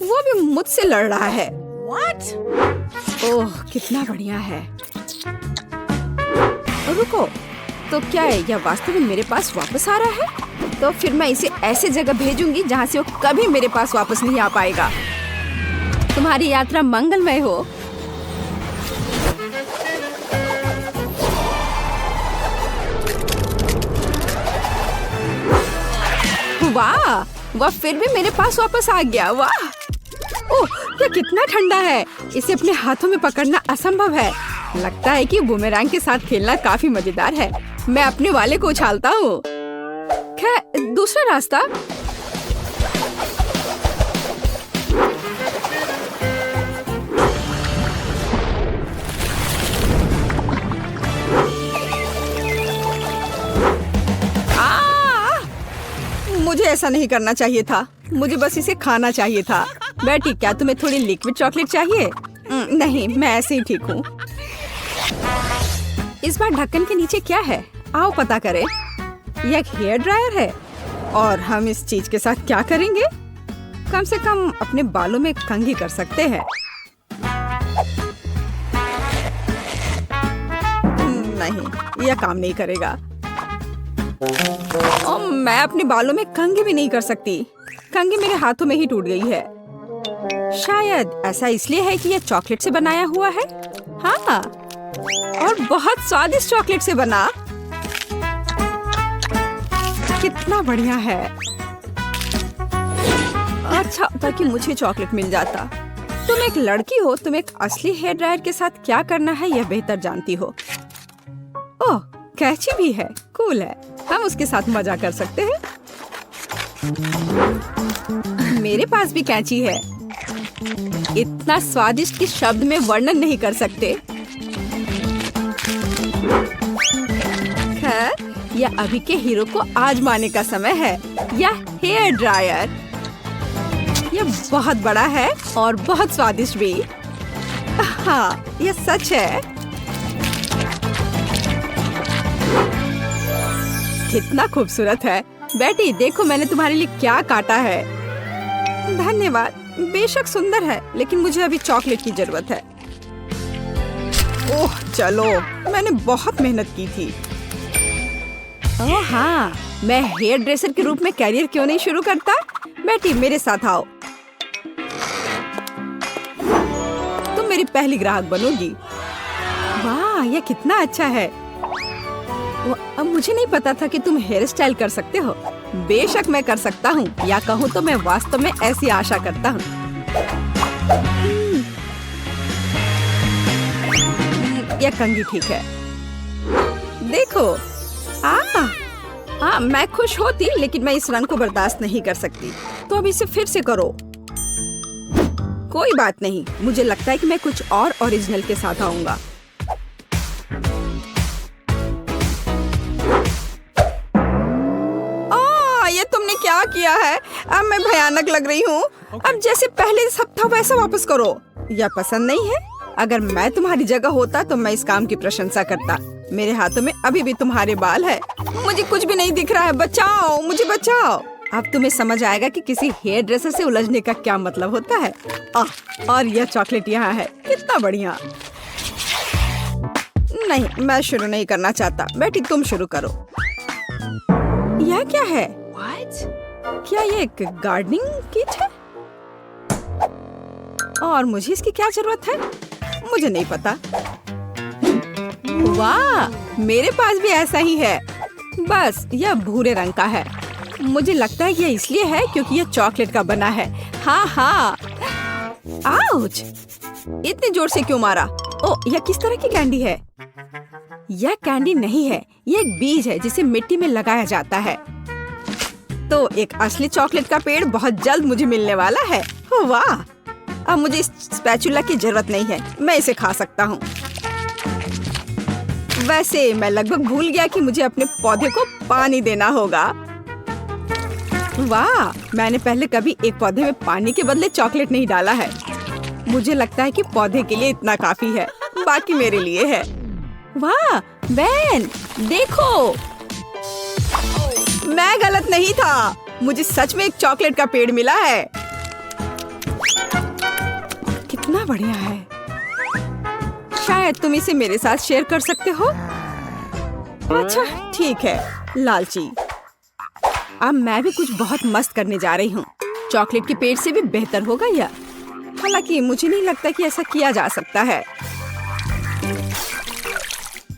वो भी मुझसे लड़ रहा है। What? ओह, कितना बढ़िया है। रुको, तो क्या है? यह वास्तव में मेरे पास वापस आ रहा है? तो फिर मैं इसे ऐसे जगह भेजूंगी जहाँ से वो कभी मेरे पास वापस नहीं आ पाएगा। तुम्हारी यात्रा मंगलमय हो। वाह, वह फिर भी मेरे पास वापस आ गया। वाह, ओह, यह कितना ठंडा है। इसे अपने हाथों में पकड़ना असंभव है। लगता है कि बूमेरैंग के साथ खेलना काफी मजेदार है। मैं अपने वाले को उछालता हूँ। खैर, दूसरा रास्ता। मुझे ऐसा नहीं करना चाहिए था। मुझे बस इसे खाना चाहिए था। बेटी, क्या तुम्हें थोड़ी लिक्विड चॉकलेट चाहिए? नहीं, मैं ऐसे ही ठीक हूँ। इस बार ढक्कन के नीचे क्या है? आओ पता करें। यह एक हेयर ड्रायर है और हम इस चीज के साथ क्या करेंगे? कम से कम अपने बालों में कंघी कर सकते हैं। नहीं, यह काम नहीं करेगा। मैं अपने बालों में कंघी भी नहीं कर सकती। कंघी मेरे हाथों में ही टूट गई है। शायद ऐसा इसलिए है कि यह चॉकलेट से बनाया हुआ है। हाँ, और बहुत स्वादिष्ट चॉकलेट से बना। कितना बढ़िया है। अच्छा था कि मुझे चॉकलेट मिल जाता। तुम एक लड़की हो, तुम एक असली हेयर ड्रायर के साथ क्या करना है यह बेहतर जानती हो। ओह, कैची भी है, कूल है। हम उसके साथ मजा कर सकते हैं। मेरे पास भी कैंची है। इतना स्वादिष्ट कि शब्द में वर्णन नहीं कर सकते। खैर, यह अभी के हीरो को आजमाने का समय है। यह हेयर ड्रायर, यह बहुत बड़ा है और बहुत स्वादिष्ट भी। हाँ, यह सच है। कितना खूबसूरत है। बेटी, देखो मैंने तुम्हारे लिए क्या काटा है। धन्यवाद। बेशक सुंदर है, लेकिन मुझे अभी चॉकलेट की जरूरत है। ओह चलो, मैंने बहुत मेहनत की थी। ओह हाँ, मैं हेयर ड्रेसर के रूप में कैरियर क्यों नहीं शुरू करता? बेटी, मेरे साथ आओ। तुम मेरी पहली ग्राहक बनोगी। वाह, यह कितना अच्छा है। अब मुझे नहीं पता था कि तुम हेयर स्टाइल कर सकते हो। बेशक मैं कर सकता हूँ, या कहूँ तो मैं वास्तव में ऐसी आशा करता हूँ। यह कंघी ठीक है। देखो, मैं खुश होती, लेकिन मैं इस रंग को बर्दाश्त नहीं कर सकती। तो अब इसे फिर से करो। कोई बात नहीं, मुझे लगता है कि मैं कुछ और ओरिजिनल के साथ आऊंगा। ये तुमने क्या किया है? अब मैं भयानक लग रही हूँ। अब जैसे पहले सब था वैसा वापस करो। यह पसंद नहीं है? अगर मैं तुम्हारी जगह होता तो मैं इस काम की प्रशंसा करता। मेरे हाथों में अभी भी तुम्हारे बाल है। मुझे कुछ भी नहीं दिख रहा है। बचाओ, मुझे बचाओ। अब तुम्हें समझ आएगा कि किसी हेयर ड्रेसर से उलझने का क्या मतलब होता है। और यह चॉकलेट यहाँ है। कितना बढ़िया। नहीं, मैं शुरू नहीं करना चाहता। बेटी, तुम शुरू करो। यह क्या है? क्या ये एक गार्डनिंग किट है? और मुझे इसकी क्या जरूरत है? मुझे नहीं पता। वाह, मेरे पास भी ऐसा ही है। बस यह भूरे रंग का है। मुझे लगता है यह इसलिए है क्योंकि यह चॉकलेट का बना है। हाँ। आउच! इतने जोर से क्यों मारा? ओह, यह किस तरह की कैंडी है? यह कैंडी नहीं है, यह एक बीज है जिसे मिट्टी में लगाया जाता है। तो एक असली चॉकलेट का पेड़ बहुत जल्द मुझे मिलने वाला है। वाह! अब मुझे इस स्पैचुला की जरूरत नहीं है। मैं इसे खा सकता हूँ। वैसे मैं लगभग भूल गया कि मुझे अपने पौधे को पानी देना होगा। वाह! मैंने पहले कभी एक पौधे में पानी के बदले चॉकलेट नहीं डाला है। मुझे लगता है कि पौधे के लिए इतना काफी है, बाकी मेरे लिए है। वाह बेन, देखो, मैं गलत नहीं था। मुझे सच में एक चॉकलेट का पेड़ मिला है। कितना बढ़िया है। शायद तुम इसे मेरे साथ शेयर कर सकते हो। अच्छा ठीक है, लालची। अब मैं भी कुछ बहुत मस्त करने जा रही हूँ। चॉकलेट के पेड़ से भी बेहतर होगा यह। हालांकि मुझे नहीं लगता कि ऐसा किया जा सकता है।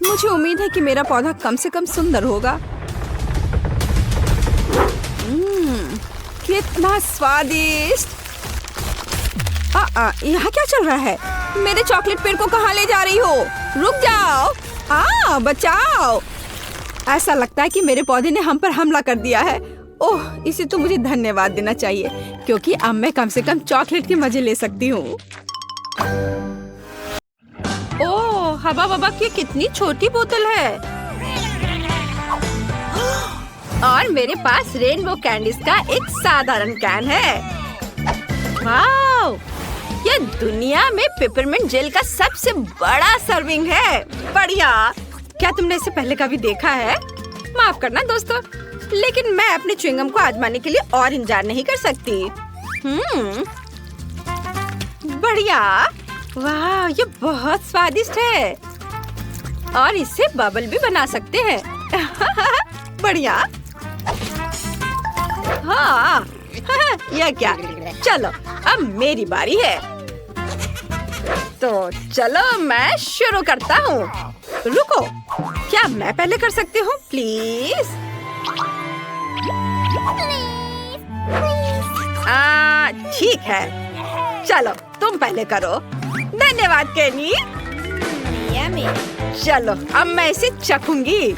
मुझे उम्मीद है कि मेरा पौधा कम से कम सुंदर होगा। कितना स्वादिष्ट। यहाँ क्या चल रहा है? मेरे चॉकलेट पेड़ को कहाँ ले जा रही हो? रुक जाओ। बचाओ। ऐसा लगता है कि मेरे पौधे ने हम पर हमला कर दिया है। ओह, इसे तो मुझे धन्यवाद देना चाहिए, क्योंकि अब मैं कम से कम चॉकलेट के मजे ले सकती हूँ। ओह, हवा बाबा की कितनी छोटी बोतल है। और मेरे पास रेनबो कैंडीज का एक साधारण कैन है। वाव! ये दुनिया में पेपरमिंट जेल का सबसे बड़ा सर्विंग है। बढ़िया। क्या तुमने इसे पहले कभी देखा है? माफ करना दोस्तों, लेकिन मैं अपने च्युइंगम को आजमाने के लिए और इंतजार नहीं कर सकती। बढ़िया। वाह, ये बहुत स्वादिष्ट है और इससे बबल भी बना सकते हैं। बढ़िया। हाँ, यह क्या? चलो, अब मेरी बारी है। तो चलो मैं शुरू करता हूँ। रुको, क्या मैं पहले कर सकती हूँ प्लीज? ठीक है, चलो तुम पहले करो। धन्यवाद केनी। चलो अब मैं इसे चखूंगी।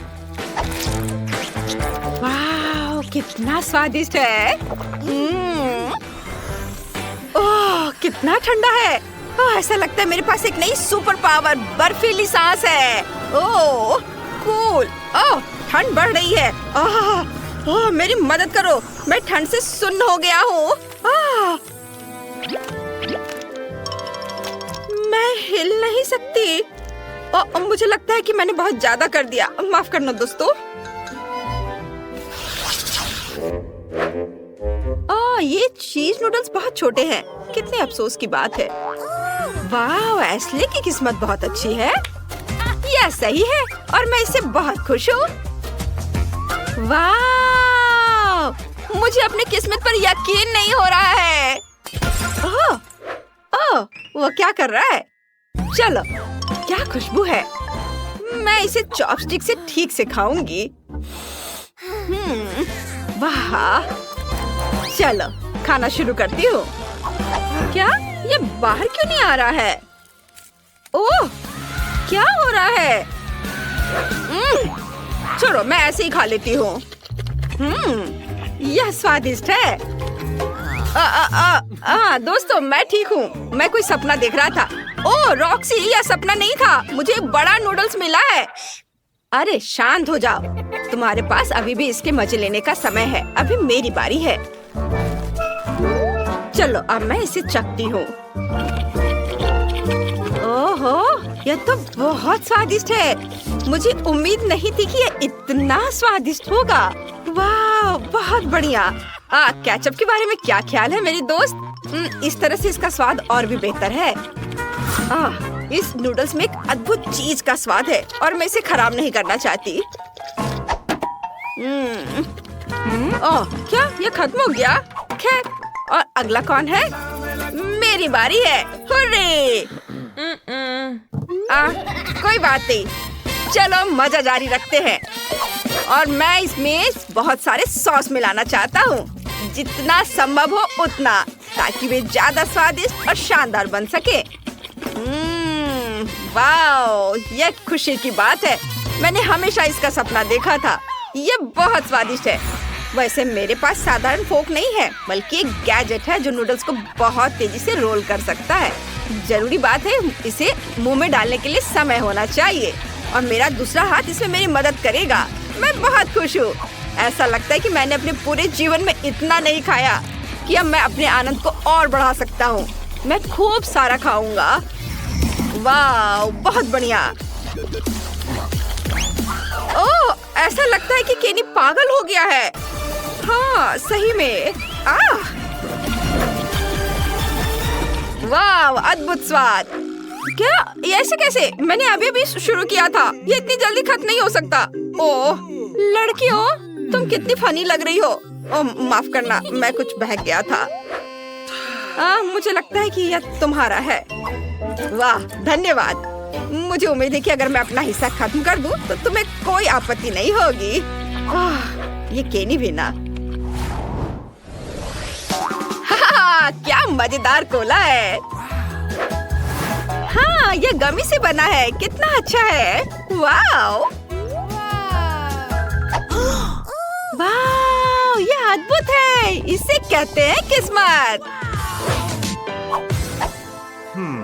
वाह, कितना स्वादिष्ट है। ओह, कितना ठंडा है। ऐसा लगता है मेरे पास एक नई सुपर पावर बर्फीली सांस है। ओह कूल। ओह, ठंड बढ़ रही है। ओह, मेरी मदद करो, मैं ठंड से सुन्न हो गया हूँ। मैं हिल नहीं सकती। मुझे लगता है कि मैंने बहुत ज्यादा कर दिया। माफ करना दोस्तों। ये चीज नूडल्स बहुत छोटे हैं। कितने अफसोस की बात है। वाह, एस्ले की किस्मत बहुत अच्छी है। यह सही है और मैं इससे बहुत खुश हूँ। वाह, मुझे अपनी किस्मत पर यकीन नहीं हो रहा है। ओह, वो क्या कर रहा है? चलो, क्या खुशबू है। मैं इसे चॉपस्टिक से ठीक से खाऊंगी। वाह, चलो खाना शुरू करती हूँ। क्या ये बाहर क्यों नहीं आ रहा है? ओह, क्या हो रहा है? छोड़ो, मैं ऐसे ही खा लेती हूँ। यह स्वादिष्ट है। दोस्तों, मैं ठीक हूँ। मैं कोई सपना देख रहा था। ओह रॉक्सी, यह सपना नहीं था। मुझे बड़ा नूडल्स मिला है। अरे शांत हो जाओ। तुम्हारे पास अभी भी इसके मजे लेने का समय है। अभी मेरी बारी है। चलो अब मैं इसे चखती हूँ। ओहो, यह तो बहुत स्वादिष्ट है। मुझे उम्मीद नहीं थी कि यह इतना स्वादिष्ट होगा। वाह, बहुत बढ़िया। केचप के बारे में क्या ख्याल है मेरी दोस्त? इस तरह से इसका स्वाद और भी बेहतर है। इस नूडल्स में एक अद्भुत चीज का स्वाद है और मैं इसे खराब नहीं करना चाहती। क्या ये खत्म हो गया? खैर, और अगला कौन है? मेरी बारी है। हुर्रे! कोई बात नहीं, चलो मजा जारी रखते हैं। और मैं इसमें बहुत सारे सॉस मिलाना चाहता हूँ, जितना संभव हो उतना, ताकि वे ज्यादा स्वादिष्ट और शानदार बन सके। वाह, यह खुशी की बात है। मैंने हमेशा इसका सपना देखा था। ये बहुत स्वादिष्ट है। वैसे मेरे पास साधारण फोक नहीं है, बल्कि एक गैजेट है जो नूडल्स को बहुत तेजी से रोल कर सकता है। जरूरी बात है, इसे मुंह में डालने के लिए समय होना चाहिए और मेरा दूसरा हाथ इसमें मेरी मदद करेगा। मैं बहुत खुश हूँ। ऐसा लगता है कि मैंने अपने पूरे जीवन में इतना नहीं खाया कि अब मैं अपने आनंद को और बढ़ा सकता हूँ। मैं खूब सारा खाऊंगा। वाह, बहुत बढ़िया। ओह, ऐसा लगता है कि केनी पागल हो गया है। हाँ, सही में। वाह, अद्भुत स्वाद। क्या ये ऐसे कैसे? मैंने अभी अभी शुरू किया था। ये इतनी जल्दी खत्म नहीं हो सकता। ओह लड़कियों, तुम कितनी फनी लग रही हो। ओह माफ करना, मैं कुछ बहक गया था। मुझे लगता है कि यह तुम्हारा है। वाह, धन्यवाद। मुझे उम्मीद है कि अगर मैं अपना हिस्सा खत्म कर दूं, तो तुम्हें कोई आपत्ति नहीं होगी। ये केनी भी ना। क्या मजेदार कोला है। हाँ, ये गमी से बना है। कितना अच्छा है। वाव, वाव, ये अद्भुत है। इसे कहते हैं किस्मत।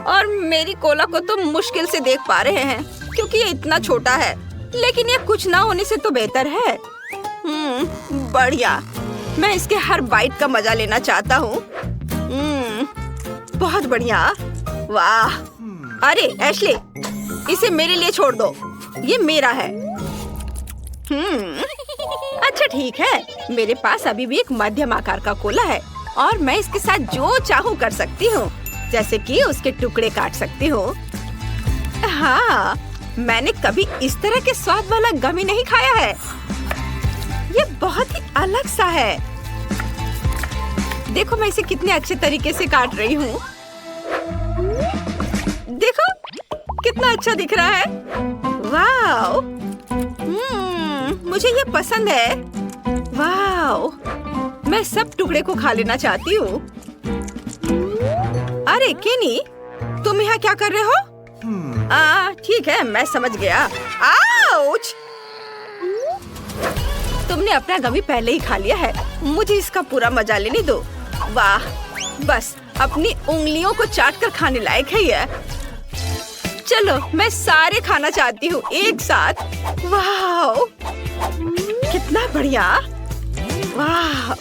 और मेरी कोला को तो मुश्किल से देख पा रहे हैं क्योंकि ये इतना छोटा है, लेकिन ये कुछ ना होने से तो बेहतर है। बढ़िया। मैं इसके हर बाइट का मजा लेना चाहता हूँ। बहुत बढ़िया। वाह। अरे एशले, इसे मेरे लिए छोड़ दो, ये मेरा है। अच्छा ठीक है, मेरे पास अभी भी एक मध्यम आकार का कोला है और मैं इसके साथ जो चाहूँ कर सकती हूँ, जैसे कि उसके टुकड़े काट सकती हूँ। हाँ, मैंने कभी इस तरह के स्वाद वाला गमी नहीं खाया है। ये बहुत ही अलग सा है। देखो मैं इसे कितने अच्छे तरीके से काट रही हूँ। देखो कितना अच्छा दिख रहा है। वाव, मुझे ये पसंद है। वाव, मैं सब टुकड़े को खा लेना चाहती हूँ। अरे केनी, तुम यहाँ क्या कर रहे हो? ठीक है, मैं समझ गया। आउच! तुमने अपना गमी पहले ही खा लिया है। मुझे इसका पूरा मजा लेने दो। वाह, बस अपनी उंगलियों को चाट कर खाने लायक है ये। चलो, मैं सारे खाना चाहती हूँ एक साथ। वाह, कितना बढ़िया। वाह।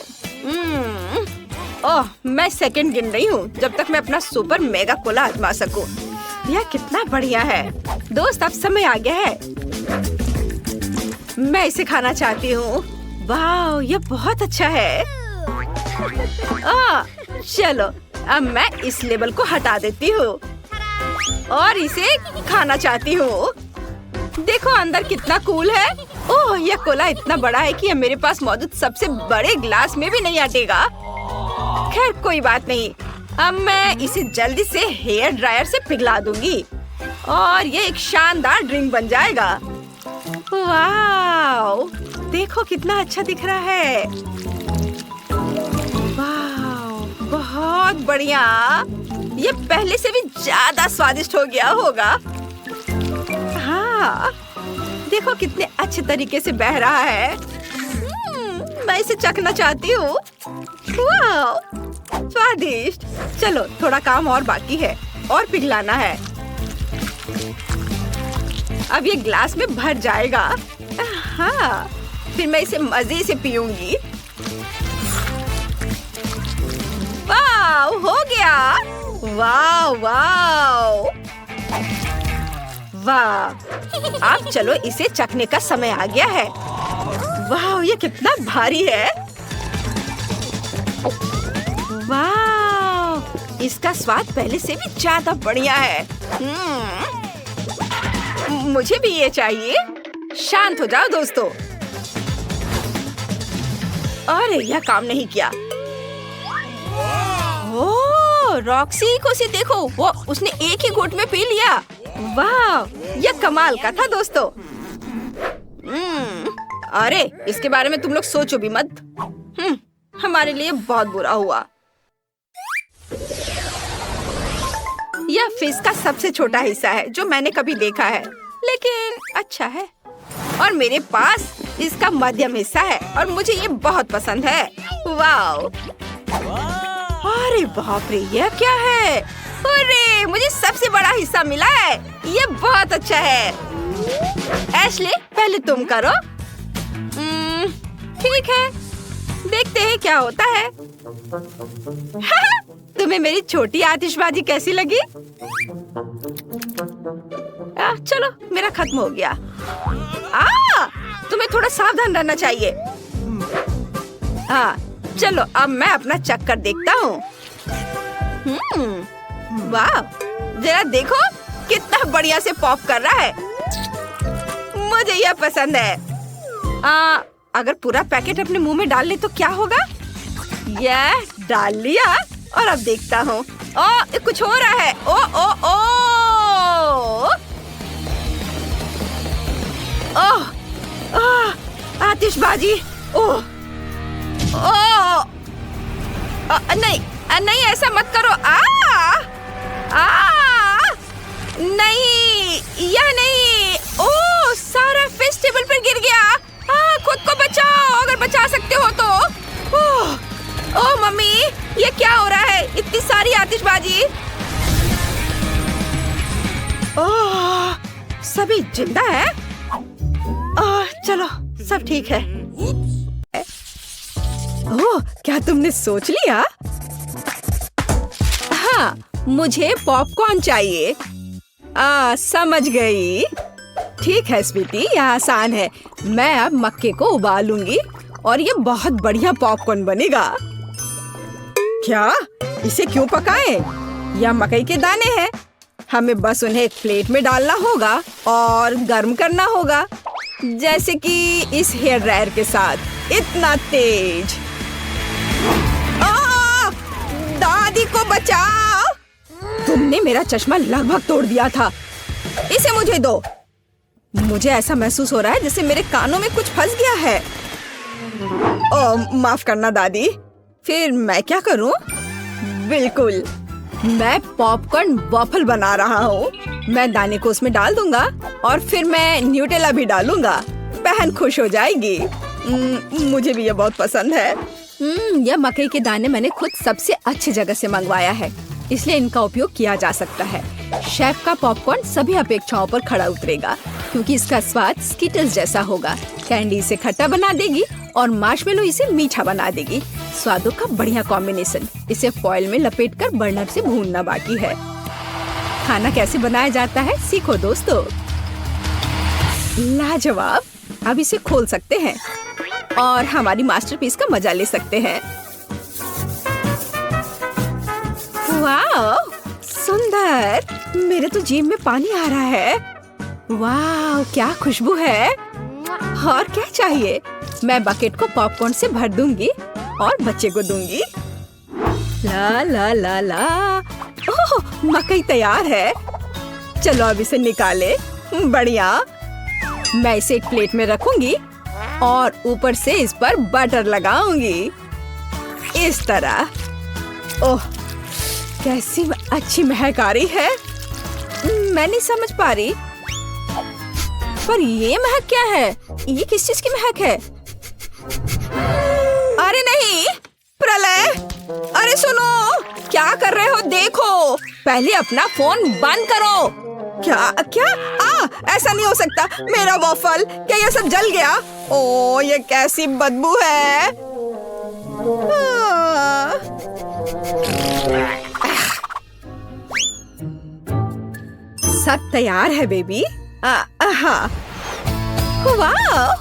ओह, मैं सेकंड गिन रही हूँ जब तक मैं अपना सुपर मेगा कोला आजमा सकूं। यह कितना बढ़िया है। दोस्त, अब समय आ गया है। मैं इसे खाना चाहती हूँ। वाह, यह बहुत अच्छा है। चलो, अब मैं इस लेबल को हटा देती हूँ और इसे खाना चाहती हूँ। देखो अंदर कितना कूल है। ओह, यह कोला इतना बड़ा है कि यह मेरे पास मौजूद सबसे बड़े ग्लास में भी नहीं अटेगा। खैर कोई बात नहीं, अब मैं इसे जल्दी से हेयर ड्रायर से पिघला दूंगी और ये एक शानदार ड्रिंक बन जाएगा। वाव, देखो कितना अच्छा दिख रहा है। वाव, बहुत बढ़िया। ये पहले से भी ज्यादा स्वादिष्ट हो गया होगा। हाँ, देखो कितने अच्छे तरीके से बह रहा है। मैं इसे चखना चाहती हूँ। वाव, स्वादिष्ट। चलो, थोड़ा काम और बाकी है और पिघलाना है। अब ये ग्लास में भर जाएगा। हाँ, फिर मैं इसे मजे से पीऊंगी। वाव, हो गया। वाव वाव वाह। अब चलो, इसे चखने का समय आ गया है। वाह, ये कितना भारी है। वाह, इसका स्वाद पहले से भी ज्यादा बढ़िया है। मुझे भी ये चाहिए। शांत हो जाओ दोस्तों। अरे, यह काम नहीं किया। ओह, रॉक्सी को से देखो, वो उसने एक ही घूंट में पी लिया। वाह, यह कमाल का था दोस्तों। अरे, इसके बारे में तुम लोग सोचो भी मत। हमारे लिए बहुत बुरा हुआ। यह फिश का सबसे छोटा हिस्सा है जो मैंने कभी देखा है, लेकिन अच्छा है। और मेरे पास इसका मध्यम हिस्सा है और मुझे ये बहुत पसंद है। वाव, अरे बाप रे, यह क्या है? अरे, मुझे सबसे बड़ा हिस्सा मिला है। ये बहुत अच्छा है। एशले, पहले तुम करो। ठीक है, देखते हैं क्या होता है। तुम्हें मेरी छोटी आतिशबाजी कैसी लगी? चलो, मेरा खत्म हो गया। तुम्हें थोड़ा सावधान रहना चाहिए। हाँ, चलो, अब मैं अपना चक्कर देखता हूँ। वाह, जरा देखो कितना बढ़िया से पॉप कर रहा है। मुझे यह पसंद है। अगर पूरा पैकेट अपने मुंह में डाल ले तो क्या होगा? यह डाल लिया और अब देखता हूँ। कुछ हो रहा है। ओ ओ ओ ओह, आतिशबाजी। ओह, नहीं नहीं, ऐसा मत करो। नहीं, यह नहीं। ओह, सारा फिश टेबल पर गिर गया। खुद को बचाओ अगर बचा सकते हो तो। ओह मम्मी, ये क्या हो रहा है? इतनी सारी आतिशबाजी। ओह, सभी जिंदा है। चलो, सब ठीक है। ओह, क्या तुमने सोच लिया? हाँ, मुझे पॉपकॉर्न चाहिए। समझ गई। ठीक है स्वीटी, यह आसान है। मैं अब मक्के को उबालूंगी और ये बहुत बढ़िया पॉपकॉर्न बनेगा। क्या? इसे क्यों पकाएं? यह मकई के दाने हैं। हमें बस उन्हें एक प्लेट में डालना होगा और गर्म करना होगा, जैसे कि इस हेयर ड्रायर के साथ। इतना तेज। दादी को बचाओ! तुमने मेरा चश्मा लगभग तोड़ दिया था। इसे मुझे दो। मुझे ऐसा महसूस हो रहा है जैसे मेरे कानों में कुछ फंस गया है। माफ करना दादी। फिर मैं क्या करूं? बिल्कुल, मैं पॉपकॉर्न वॉफल बना रहा हूँ। मैं दाने को उसमें डाल दूंगा और फिर मैं न्यूटेला भी डालूंगा। बहन खुश हो जाएगी। मुझे भी ये बहुत पसंद है। यह मकई के दाने मैंने खुद सबसे अच्छी जगह से मंगवाया है, इसलिए इनका उपयोग किया जा सकता है। शेफ का पॉपकॉर्न सभी अपेक्षाओं पर खड़ा उतरेगा, क्योंकि इसका स्वाद स्किटल्स जैसा होगा। कैंडी इसे खट्टा बना देगी और मार्शमेलो इसे मीठा बना देगी। स्वादों का बढ़िया कॉम्बिनेशन। इसे फॉइल में लपेटकर बर्नर से भूनना बाकी है। खाना कैसे बनाया जाता है सीखो दोस्तों। लाजवाब। अब इसे खोल सकते हैं और हमारी मास्टरपीस का मजा ले सकते हैं। वाह, सुंदर। मेरे तो जीभ में पानी आ रहा है। वाह, क्या खुशबू है। और क्या चाहिए? मैं बकेट को पॉपकॉर्न से भर दूंगी और बच्चे को दूंगी। ला ला ला ला। ओह, मकई तैयार है। चलो अब इसे निकाले। बढ़िया। मैं इसे एक प्लेट में रखूंगी और ऊपर से इस पर बटर लगाऊंगी, इस तरह। ओह, कैसी अच्छी महक आ रही है। मैं नहीं समझ पा रही, पर ये महक क्या है? ये किस चीज की महक है? अरे नहीं, प्रलय! अरे सुनो, क्या कर रहे हो? देखो, पहले अपना फोन बंद करो। क्या क्या? ऐसा नहीं हो सकता। मेरा वॉफल, क्या ये सब जल गया? ओह, ये कैसी बदबू है। सब तैयार है बेबी। हाँ। वाह!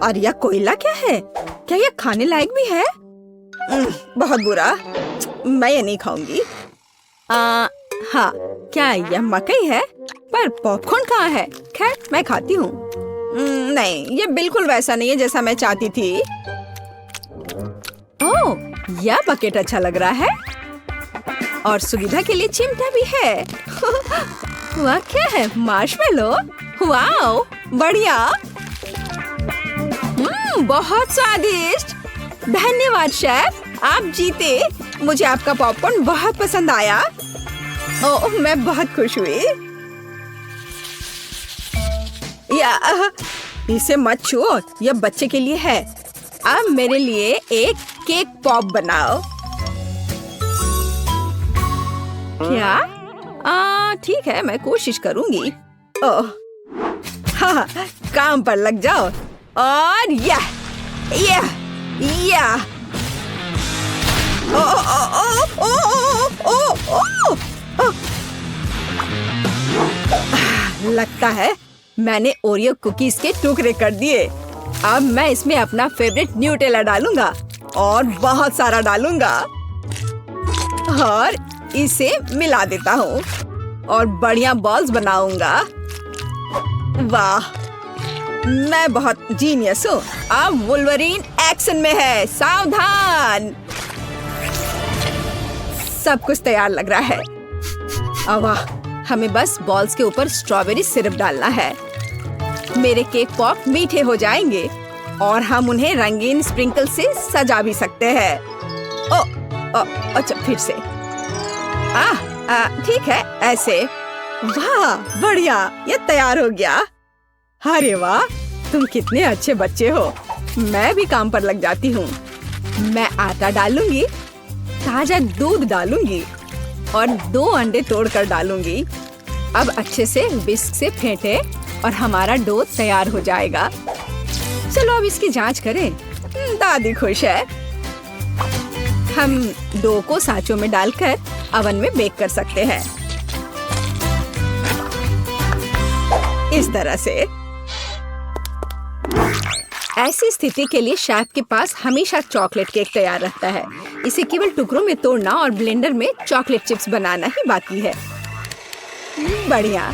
और यह कोयला क्या है? क्या यह खाने लायक भी है? बहुत बुरा। मैं ये नहीं खाऊंगी। हाँ, क्या यह मकई है? पर पॉपकॉर्न कहाँ है? खैर, मैं खाती हूँ। नहीं, ये बिल्कुल वैसा नहीं है जैसा मैं चाहती थी। ओह, यह बकेट अच्छा लग रहा है और सुविधा के लिए चिमटा भी है। वह क्या है? मार्शमेलो? वाओ, बढ़िया। बहुत स्वादिष्ट। धन्यवाद शेफ, आप जीते। मुझे आपका पॉपकॉर्न बहुत पसंद आया। ओह, मैं बहुत खुश हुई। इसे मत छुओ, यह बच्चे के लिए है। अब मेरे लिए एक केक पॉप बनाओ। क्या? ठीक है, मैं कोशिश करूंगी। ओह, हाँ, काम पर लग जाओ। और यह लगता है मैंने ओरियो कुकीज के टुकड़े कर दिए। अब मैं इसमें अपना फेवरेट न्यूटेला डालूंगा और बहुत सारा डालूंगा और इसे मिला देता हूँ और बढ़िया बॉल्स बनाऊंगा। वाह, मैं बहुत जीनियस हूँ। अब वुल्वरीन एक्शन में है, सावधान। सब कुछ तैयार लग रहा है। वाह, हमें बस बॉल्स के ऊपर स्ट्रॉबेरी सिरप डालना है। मेरे केक पॉप मीठे हो जाएंगे और हम उन्हें रंगीन स्प्रिंकल से सजा भी सकते हैं। अच्छा, फिर से। ठीक है, ऐसे। वाह, बढ़िया, ये तैयार हो गया। अरे वाह, तुम कितने अच्छे बच्चे हो। मैं भी काम पर लग जाती हूँ। मैं आटा डालूंगी, ताजा दूध डालूंगी और 2 अंडे तोड़कर डालूंगी। अब अच्छे से विस्क से फेंटे और हमारा डो तैयार हो जाएगा। चलो अब इसकी जांच करें। दादी खुश है। हम डो को सांचों में डालकर अवन में बेक कर सकते हैं। इस तरह से। ऐसी स्थिति के लिए शेफ के पास हमेशा चॉकलेट केक तैयार रहता है। इसे केवल टुकड़ों में तोड़ना और ब्लेंडर में चॉकलेट चिप्स बनाना ही बाकी है। बढ़िया।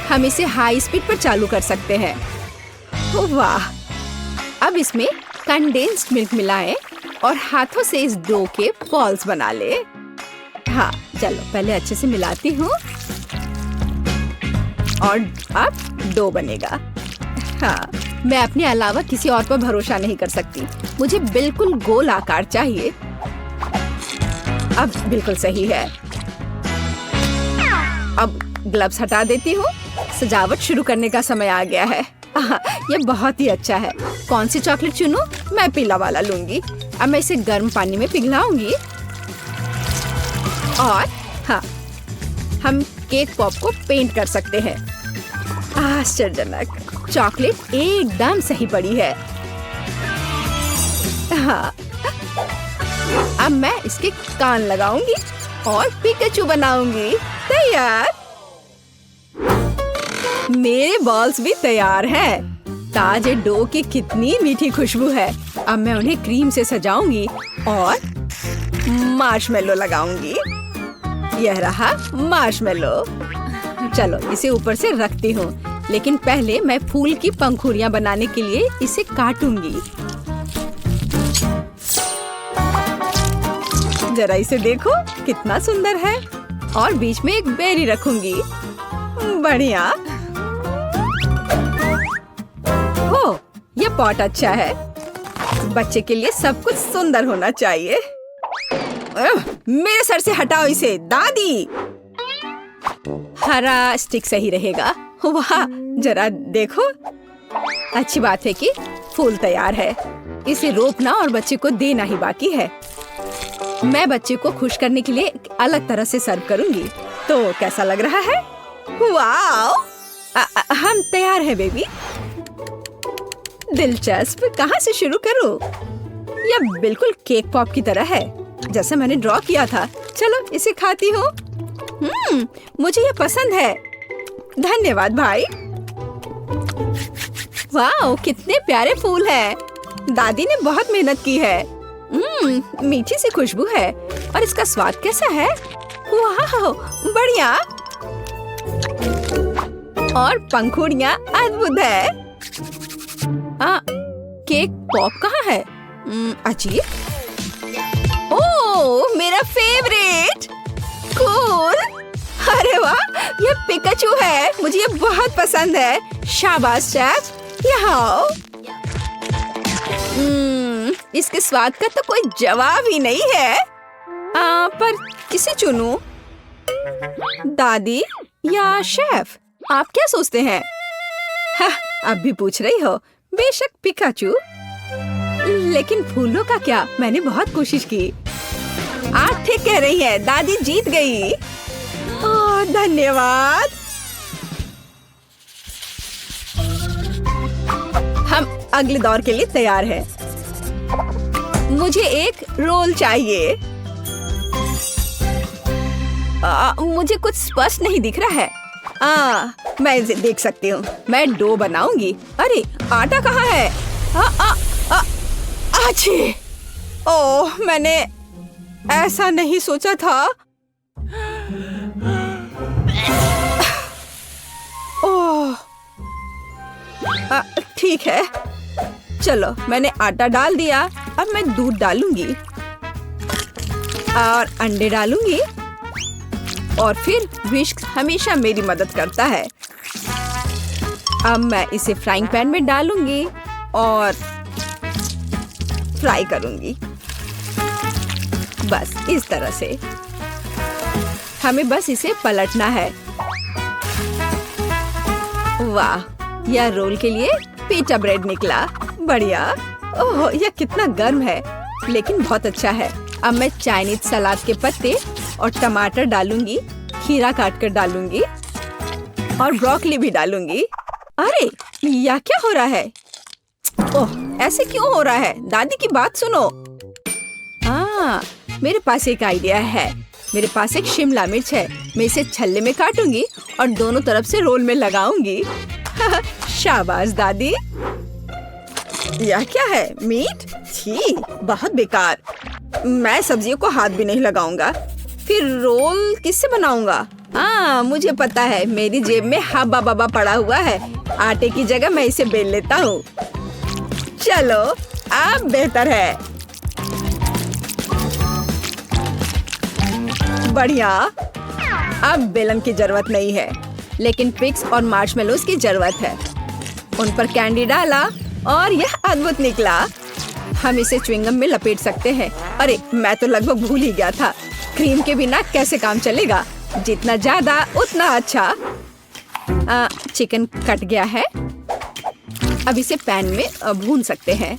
हम इसे हाई स्पीड पर चालू कर सकते हैं। वाह! अब इसमें कंडेंस्ड मिल्क मिलाएं और हाथों से इस डो के बॉल्स बना ले। हाँ, चलो पहले अच्छे से मिलाती हूँ और अब डो बनेगा। हाँ, मैं अपने अलावा किसी और पर भरोसा नहीं कर सकती। मुझे बिल्कुल गोल आकार चाहिए। अब बिल्कुल सही है। अब ग्लव्स हटा देती हूँ। सजावट शुरू करने का समय आ गया है। ये बहुत ही अच्छा है। कौन सी चॉकलेट चुनूं? मैं पीला वाला लूंगी। अब मैं इसे गर्म पानी में पिघलाऊंगी और हाँ, हम केक पॉप को पेंट कर सकते हैं। आश्चर्यजनक, चॉकलेट एकदम सही पड़ी है। हाँ, अब मैं इसके कान लगाऊंगी और पिकाचू बनाऊंगी। तैयार। मेरे बॉल्स भी तैयार हैं। ताजे डो की कितनी मीठी खुशबू है। अब मैं उन्हें क्रीम से सजाऊंगी और मार्शमेलो लगाऊंगी। यह रहा मार्शमेलो। चलो इसे ऊपर से रखती हूँ, लेकिन पहले मैं फूल की पंखुड़ियाँ बनाने के लिए इसे काटूंगी। जरा इसे देखो, कितना सुंदर है। और बीच में एक बेरी रखूंगी। बढ़िया। हो, ये पॉट अच्छा है। बच्चे के लिए सब कुछ सुंदर होना चाहिए। मेरे सर से हटाओ इसे, दादी। हरा स्टिक सही रहेगा। वाह, जरा देखो। अच्छी बात है कि फूल तैयार है। इसे रोपना और बच्चे को देना ही बाकी है। मैं बच्चे को खुश करने के लिए एक अलग तरह से सर्व करूंगी। तो कैसा लग रहा है? वाओ! हम तैयार हैं बेबी। दिलचस्प। कहाँ से शुरू करूं? यह बिल्कुल केक पॉप की तरह है, जैसे मैंने ड्रॉ किया था। चलो इसे खाती हूँ। मुझे ये पसंद है। धन्यवाद भाई। वाओ, कितने प्यारे फूल हैं। दादी ने बहुत मेहनत की है। मीठी सी खुशबू है। और इसका स्वाद कैसा है? वाह, बढ़िया। और पंखुड़ियाँ अद्भुत है। केक पॉप कहाँ है? अजीब। ओह, मेरा फेवरेट। कूल। अरे वाह, ये पिकाचू है। मुझे ये बहुत पसंद है। शाबाश शेफ। यहाँ आओ। इसके स्वाद का तो कोई जवाब ही नहीं है। पर किसे चुनूं? दादी या शेफ? आप क्या सोचते हैं? अब भी पूछ रही हो? बेशक पिकाचू। लेकिन फूलों का क्या? मैंने बहुत कोशिश की। आप ठीक कह रही हैं, दादी जीत गई। धन्यवाद। हम अगले दौर के लिए तैयार हैं। मुझे एक रोल चाहिए। मुझे कुछ स्पष्ट नहीं दिख रहा है। मैं इसे देख सकती हूँ। मैं डो बनाऊंगी। अरे आटा कहाँ है? आछी! ओह, मैंने ऐसा नहीं सोचा था। ओह, ठीक है। चलो, मैंने आटा डाल दिया। अब मैं दूध डालूंगी और अंडे डालूंगी और फिर विस्क हमेशा मेरी मदद करता है। अब मैं इसे फ्राइंग पैन में डालूंगी और फ्राई करूंगी। बस इस तरह से। हमें बस इसे पलटना है। वाह, यह रोल के लिए पिज़्ज़ा ब्रेड निकला। बढ़िया। ओह, यह कितना गर्म है, लेकिन बहुत अच्छा है। अब मैं चाइनीज सलाद के पत्ते और टमाटर डालूंगी, खीरा काट कर डालूंगी और ब्रोकली भी डालूंगी। अरे, यह क्या हो रहा है? ओह, ऐसे क्यों हो रहा है? दादी की बात सुनो। मेरे पास एक आइडिया है। मेरे पास एक शिमला मिर्च है। मैं इसे छल्ले में काटूंगी और दोनों तरफ से रोल में लगाऊंगी। शाबाश दादी। यह क्या है? मीट? छी, बहुत बेकार। मैं सब्जियों को हाथ भी नहीं लगाऊंगा। फिर रोल किससे बनाऊंगा? मुझे पता है, मेरी जेब में हब्बा बब्बा पड़ा हुआ है। आटे की जगह मैं इसे बेल लेता हूँ। चलो, अब बेहतर है। बढ़िया। अब बेलन की जरूरत नहीं है, लेकिन पिग्स और मार्शमेलोज की जरूरत है। उन पर कैंडी डाला और यह अद्भुत निकला। हम इसे च्युइंगम में लपेट सकते हैं। अरे, मैं तो लगभग भूल ही गया था। क्रीम के बिना कैसे काम चलेगा? जितना ज्यादा उतना अच्छा। चिकन कट गया है। अब इसे पैन में भून सकते हैं।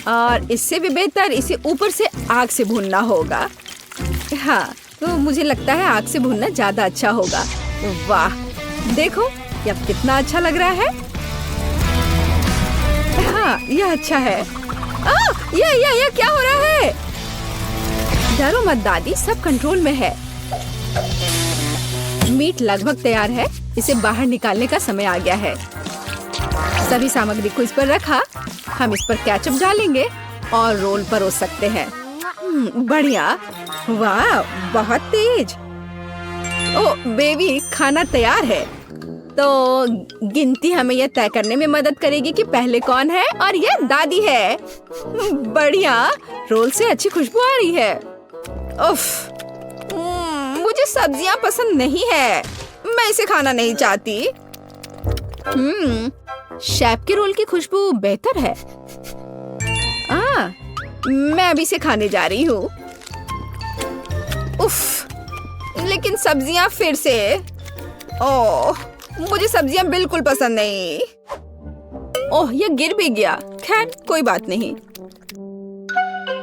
और इससे भी बेहतर इसे ऊपर से आग से भूनना होगा। हाँ, तो मुझे लगता है आग से भूनना ज्यादा अच्छा होगा। वाह, देखो यह कितना अच्छा लग रहा है। हाँ, यह अच्छा है। यह क्या हो रहा है? डरो मत दादी, सब कंट्रोल में है। मीट लगभग तैयार है। इसे बाहर निकालने का समय आ गया है। सभी सामग्री को इस पर रखा। हम इस पर केचप डालेंगे और रोल परोस सकते हैं। बढ़िया। वाह, बहुत तेज। ओह बेबी, खाना तैयार है। तो गिनती हमें यह तय करने में मदद करेगी कि पहले कौन है, और यह दादी है। बढ़िया, रोल से अच्छी खुशबू आ रही है। उफ, मुझे सब्जियां पसंद नहीं है। मैं इसे खाना नहीं चाहती। शेफ के रोल की खुशबू बेहतर है। मैं अभी इसे खाने जा रही हूँ। उफ, लेकिन सब्जियां फिर से। ओह, मुझे सब्जियां बिल्कुल पसंद नहीं। ओह, यह गिर भी गया। खैर, कोई बात नहीं।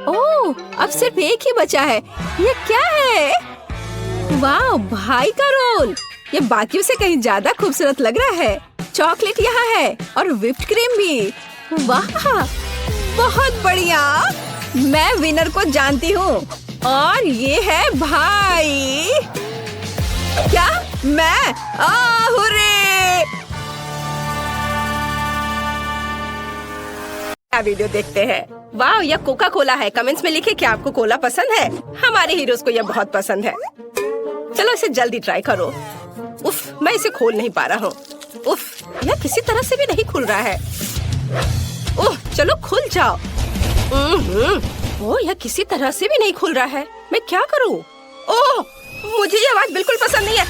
ओह, अब सिर्फ एक ही बचा है। ये क्या है? वाह, भाई का रोल। ये बाकियों से कहीं ज्यादा खूबसूरत लग रहा है। चॉकलेट यहाँ है और व्हिप्ड क्रीम भी। वाह, बहुत बढ़िया। मैं विनर को जानती हूँ और ये है भाई। क्या? मैं? हुर्रे! वीडियो देखते हैं। वाह, यह कोका कोला है। कमेंट्स में लिखे कि आपको कोला पसंद है। हमारे हीरोज को यह बहुत पसंद है। चलो इसे जल्दी ट्राई करो। उफ, मैं इसे खोल नहीं पा रहा हूँ। उफ, यह किसी तरह से भी नहीं खुल रहा है। ओह, चलो खुल जाओ। ओह, यह किसी तरह से भी नहीं खुल रहा है। मैं क्या करूँ? ओह, मुझे ये आवाज बिल्कुल पसंद नहीं है।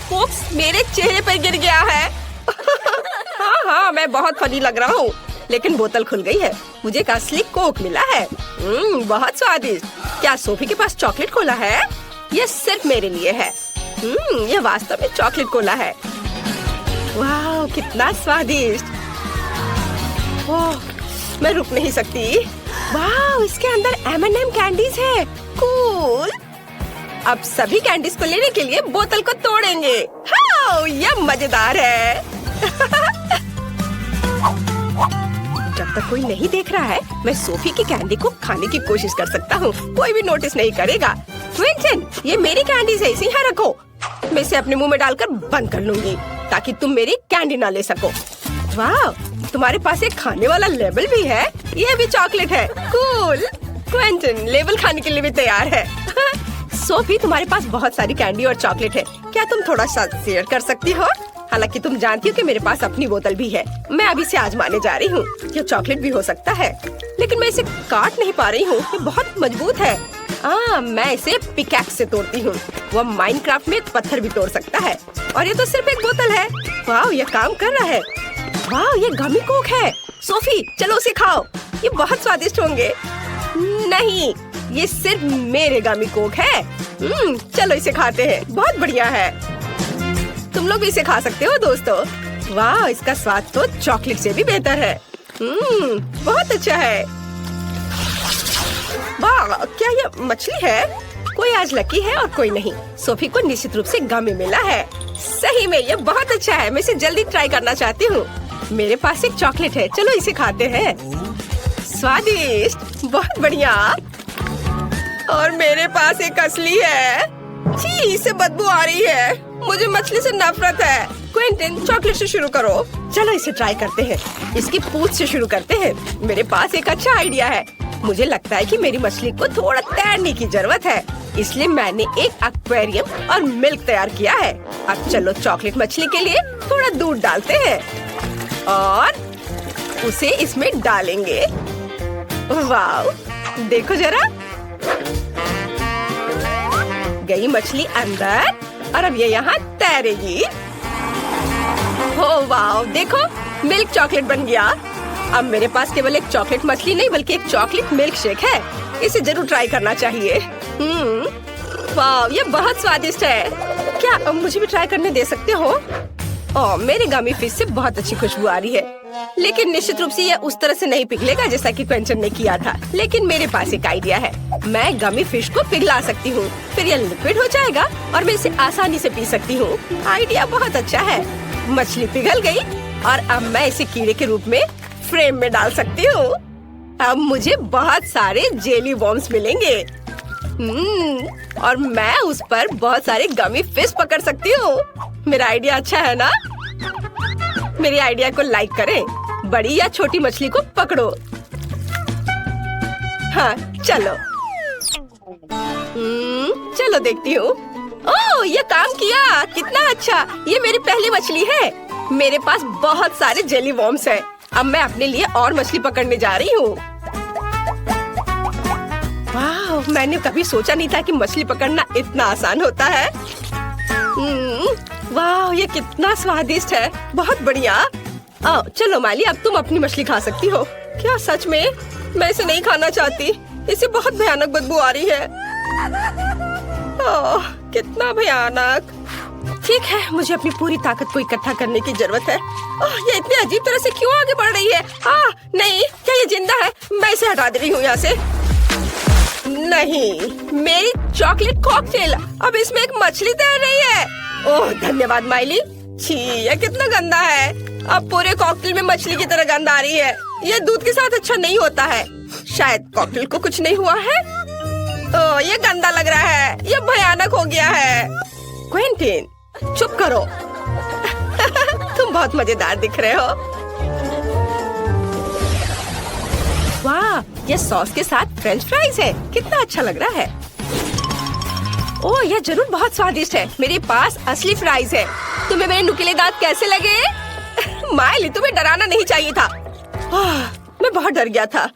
कोक मेरे चेहरे पर गिर गया है। हाँ, मैं बहुत फनी लग रहा हूँ, लेकिन बोतल खुल गई है। मुझे एक असली कोक मिला है। बहुत स्वादिष्ट। क्या सोफी के पास चॉकलेट कोला है? यह सिर्फ मेरे लिए है। यह वास्तव में चॉकलेट कोला है। वाह, कितना स्वादिष्ट। ओह, मैं रुक नहीं सकती। वाह, इसके अंदर M&M कैंडीज है। कूल। अब सभी कैंडीज को लेने के लिए बोतल को तोड़ेंगे। हाँ, यह मजेदार है। जब तक कोई नहीं देख रहा है, मैं सोफी की कैंडी को खाने की कोशिश कर सकता हूँ। कोई भी नोटिस नहीं करेगा। क्विंटन, ये मेरी कैंडीज है, इसे यहाँ रखो। मैं इसे अपने मुंह में डालकर बंद कर लूंगी ताकि तुम मेरी कैंडी ना ले सको। वाह, तुम्हारे पास एक खाने वाला लेबल भी है। ये भी चॉकलेट है। कूल। क्विंटन लेबल खाने के लिए भी तैयार है। सोफी, तुम्हारे पास बहुत सारी कैंडी और चॉकलेट है। क्या तुम थोड़ा सा शेयर कर सकती हो? हालांकि तुम जानती हो कि मेरे पास अपनी बोतल भी है। मैं अभी इसे आजमाने जा रही हूँ। यह चॉकलेट भी हो सकता है, लेकिन मैं इसे काट नहीं पा रही हूँ। ये बहुत मजबूत है। मैं इसे पिकैक्स से तोड़ती हूँ। वह माइनक्राफ्ट में पत्थर भी तोड़ सकता है। और ये तो सिर्फ एक बोतल है। वाह, ये काम कर रहा है। वाह, ये गमी कोक है। सोफी, चलो उसे खाओ। ये बहुत स्वादिष्ट होंगे। नहीं, ये सिर्फ मेरे गमी कोक है। चलो इसे खाते हैं। बहुत बढ़िया है। तुम लोग भी इसे खा सकते हो दोस्तों। वाह, इसका स्वाद तो चॉकलेट से भी बेहतर है। बहुत अच्छा है। वाह, क्या ये मछली है? कोई आज लकी है और कोई नहीं। सोफी को निश्चित रूप से गमी मिला है। सही में ये बहुत अच्छा है। मैं इसे जल्दी ट्राई करना चाहती हूँ। मेरे पास एक चॉकलेट है। चलो इसे खाते हैं। स्वादिष्ट, बहुत बढ़िया। और मेरे पास एक असली है। छी, इससे बदबू आ रही है। मुझे मछली से नफरत है। क्विंटन, चॉकलेट से शुरू करो। चलो इसे ट्राई करते हैं। इसकी पूंछ से शुरू करते हैं। मेरे पास एक अच्छा आइडिया है। मुझे लगता है कि मेरी मछली को थोड़ा तैरने की जरूरत है, इसलिए मैंने एक एक्वेरियम और मिल्क तैयार किया है। अब चलो चॉकलेट मछली के लिए थोड़ा दूध डालते हैं और उसे इसमें डालेंगे। वाव, देखो जरा, गई मछली अंदर और अब ये यहाँ तैरेगी। हो वाव, देखो मिल्क चॉकलेट बन गया। अब मेरे पास केवल एक चॉकलेट मछली नहीं बल्कि एक चॉकलेट मिल्क शेक है। इसे जरूर ट्राई करना चाहिए। वाव, ये बहुत स्वादिष्ट है। क्या मुझे भी ट्राई करने दे सकते हो? ओह, मेरे गमी फिश से बहुत अच्छी खुशबू आ रही है, लेकिन निश्चित रूप से ये उस तरह से नहीं पिघलेगा जैसा कि क्विंटन ने किया था। लेकिन मेरे पास एक आइडिया है। मैं गमी फिश को पिघला सकती हूँ, फिर यह लिक्विड हो जाएगा और मैं इसे आसानी से पी सकती हूँ। आइडिया बहुत अच्छा है। मछली पिघल गई और अब मैं इसे कीड़े के रूप में फ्रेम में डाल सकती हूँ। अब मुझे बहुत सारे जेली वॉर्म्स मिलेंगे। और मैं उस पर बहुत सारे गमी फिश पकड़ सकती हूँ। मेरा आइडिया अच्छा है ना? मेरे आइडिया को लाइक करें। बड़ी या छोटी मछली को पकड़ो। हाँ, चलो। चलो देखती हूँ। ओह, ये काम किया। कितना अच्छा। ये मेरी पहली मछली है। मेरे पास बहुत सारे जेली वॉर्म्स हैं। अब मैं अपने लिए और मछली पकड़ने जा रही हूँ। वाह, मैंने कभी सोचा नहीं था कि मछली पकड़ना इतना आसान होता है। वाह, ये कितना स्वादिष्ट है। बहुत बढ़िया। आओ, चलो माली, अब तुम अपनी मछली खा सकती हो। क्या सच में? मैं इसे नहीं खाना चाहती। इसे बहुत भयानक बदबू आ रही है। ओह, कितना भयानक। ठीक है, मुझे अपनी पूरी ताकत को इकट्ठा करने की जरूरत है। ओह, ये इतनी अजीब तरह से क्यों आगे बढ़ रही है? नहीं, क्या ये जिंदा है? मैं इसे हटा दे रही हूँ यहाँ से। नहीं, मेरी चॉकलेट कॉकटेल, अब इसमें एक मछली तैर रही है। ओह, धन्यवाद माइली। छी, ये कितना गंदा है। अब पूरे कॉकटेल में मछली की तरह गंध आ रही है। ये दूध के साथ अच्छा नहीं होता है। शायद कॉकटेल को कुछ नहीं हुआ है। ओह, ये गंदा लग रहा है। ये भयानक हो गया है। क्विंटन, चुप करो। तुम बहुत मजेदार दिख रहे हो। वाह, ये सॉस के साथ फ्रेंच फ्राइज है। कितना अच्छा लग रहा है। ओह, यह जरूर बहुत स्वादिष्ट है। मेरे पास असली फ्राइज है। तुम्हें मेरे नुकीले दांत कैसे लगे? माइली, तुम्हें डराना नहीं चाहिए था। मैं बहुत डर गया था।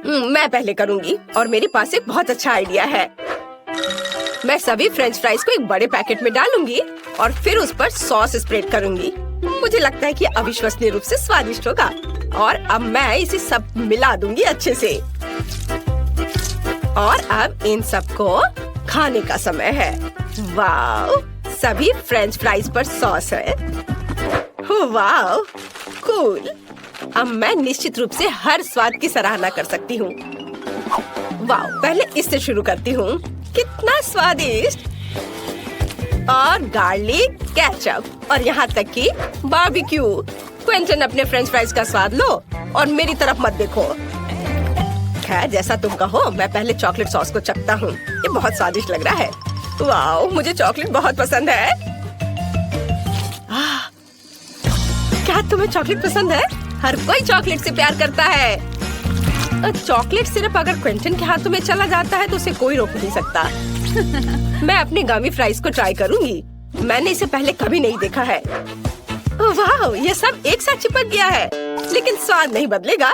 मैं पहले करूँगी और मेरे पास एक बहुत अच्छा आइडिया है। मैं सभी फ्रेंच फ्राइज को एक बड़े पैकेट में डालूंगी और फिर उस पर सॉस स्प्रेड करूँगी। मुझे लगता है कि अविश्वसनीय रूप से स्वादिष्ट होगा। और अब मैं इसे सब मिला दूंगी अच्छे से। और अब इन सबको खाने का समय है। वाव, सभी फ्रेंच फ्राइज पर सॉस है। वाव, कूल। अब मैं निश्चित रूप से हर स्वाद की सराहना कर सकती हूँ। वाव, पहले इससे शुरू करती हूँ। कितना स्वादिष्ट। और गार्लिक, केचप और यहाँ तक कि बारबेक्यू। क्विंटन, अपने फ्रेंच फ्राइज का स्वाद लो और मेरी तरफ मत देखो। खैर, जैसा तुम कहो। मैं पहले चॉकलेट सॉस को चखता हूँ। ये बहुत स्वादिष्ट लग रहा है। वाओ, मुझे चॉकलेट बहुत पसंद है। क्या तुम्हें चॉकलेट पसंद है? हर कोई चॉकलेट से प्यार करता है। चॉकलेट सिर्फ अगर क्विंटन के हाथों में चला जाता है तो उसे कोई रोक नहीं सकता। मैं अपने गमी फ्राइज को ट्राई करूंगी। मैंने इसे पहले कभी नहीं देखा है। वाह, ये सब एक साथ चिपक गया है, लेकिन स्वाद नहीं बदलेगा।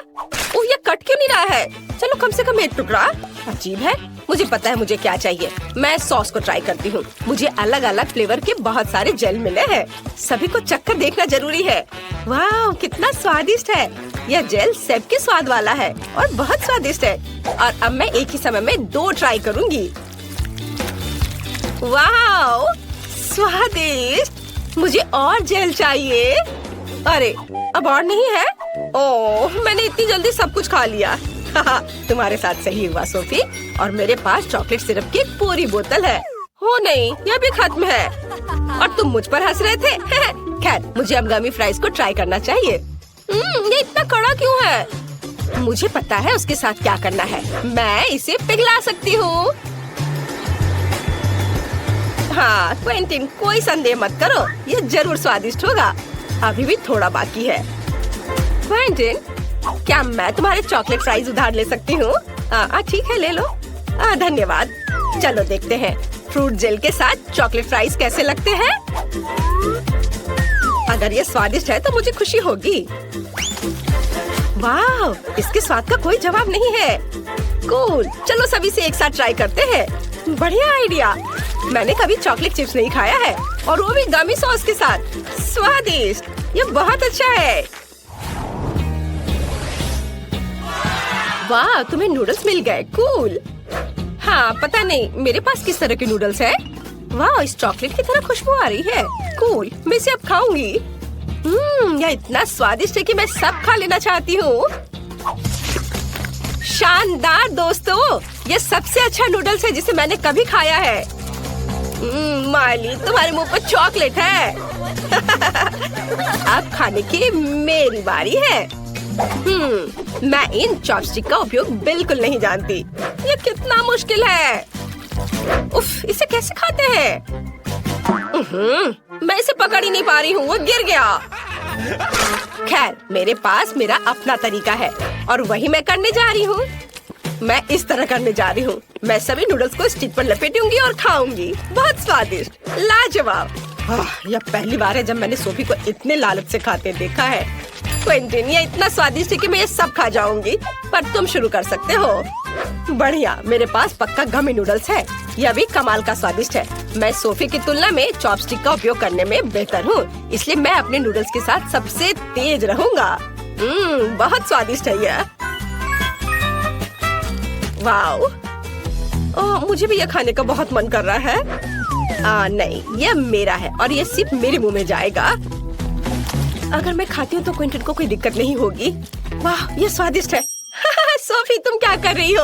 ओह, ये कट क्यों नहीं रहा है? चलो कम से कम एक टुकड़ा। अजीब है। मुझे पता है मुझे क्या चाहिए। मैं सॉस को ट्राई करती हूँ। मुझे अलग अलग फ्लेवर के बहुत सारे जेल मिले हैं। सभी को चखकर देखना जरूरी है। वाह, कितना स्वादिष्ट है। यह जेल सेब के स्वाद वाला है और बहुत स्वादिष्ट है। और अब मैं एक ही समय में 2 ट्राई करूँगी। वाह, स्वादिष्ट। मुझे और जेल चाहिए। अरे, अब और नहीं है? ओह, मैंने इतनी जल्दी सब कुछ खा लिया। तुम्हारे साथ सही हुआ सोफी। और मेरे पास चॉकलेट सिरप की एक पूरी बोतल है। हो नहीं, यह भी खत्म है। और तुम मुझ पर हंस रहे थे। खैर, मुझे अब गमी फ्राइज को ट्राई करना चाहिए। ये इतना कड़ा क्यों है? मुझे पता है उसके साथ क्या करना है। मैं इसे पिघला सकती हूँ। हाँ क्विंटिन, कोई संदेह मत करो, ये जरूर स्वादिष्ट होगा। अभी भी थोड़ा बाकी है। क्विंटिन, क्या मैं तुम्हारे चॉकलेट फ्राइज उधार ले सकती हूँ? ठीक है, ले लो। धन्यवाद। चलो देखते हैं फ्रूट जेल के साथ चॉकलेट फ्राइज कैसे लगते हैं। अगर ये स्वादिष्ट है तो मुझे खुशी होगी। वाह, इसके स्वाद का कोई जवाब नहीं है। कूल, चलो सभी से एक साथ ट्राई करते हैं। बढ़िया आइडिया। मैंने कभी चॉकलेट चिप्स नहीं खाया है, और वो भी गमी सॉस के साथ। स्वादिष्ट, ये बहुत अच्छा है। वाह, तुम्हें नूडल्स मिल गए। कूल। हाँ, पता नहीं मेरे पास किस तरह के नूडल्स है। वाह, इस चॉकलेट की तरह खुशबू आ रही है। कूल, मैं इसे अब खाऊंगी। यह इतना स्वादिष्ट है कि मैं सब खा लेना चाहती हूँ। शानदार दोस्तों, ये सबसे अच्छा नूडल्स है जिसे मैंने कभी खाया है। माली, तुम्हारे मुंह पर चॉकलेट है। अब खाने की मेरी बारी है। मैं इन चॉपस्टिक का उपयोग बिल्कुल नहीं जानती। ये कितना मुश्किल है। उफ, इसे कैसे खाते हैं? मैं इसे पकड़ ही नहीं पा रही हूँ, वो गिर गया। खैर, मेरे पास मेरा अपना तरीका है और वही मैं करने जा रही हूँ। मैं इस तरह करने जा रही हूँ। मैं सभी नूडल्स को स्टिक पर लपेटूंगी और खाऊंगी। बहुत स्वादिष्ट, लाजवाब। यह पहली बार है जब मैंने सोफी को इतने लालच से खाते देखा है। क्विंटिन, ये इतना स्वादिष्ट है कि मैं ये सब खा जाऊंगी, पर तुम शुरू कर सकते हो। बढ़िया, मेरे पास पक्का गमी नूडल्स है। यह भी कमाल का स्वादिष्ट है। मैं सोफी की तुलना में चॉपस्टिक का उपयोग करने में बेहतर हूँ, इसलिए मैं अपने नूडल्स के साथ सबसे तेज रहूंगा। बहुत स्वादिष्ट है यह। वाओ, मुझे भी यह खाने का बहुत मन कर रहा है। नहीं, यह मेरा है और यह सिर्फ मेरे मुंह में जाएगा। अगर मैं खाती हूँ तो क्विंटन को कोई दिक्कत नहीं होगी। वाह, ये स्वादिष्ट है। सोफी, तुम क्या कर रही हो?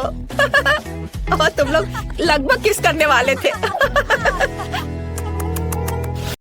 और तुम लोग लगभग किस करने वाले थे।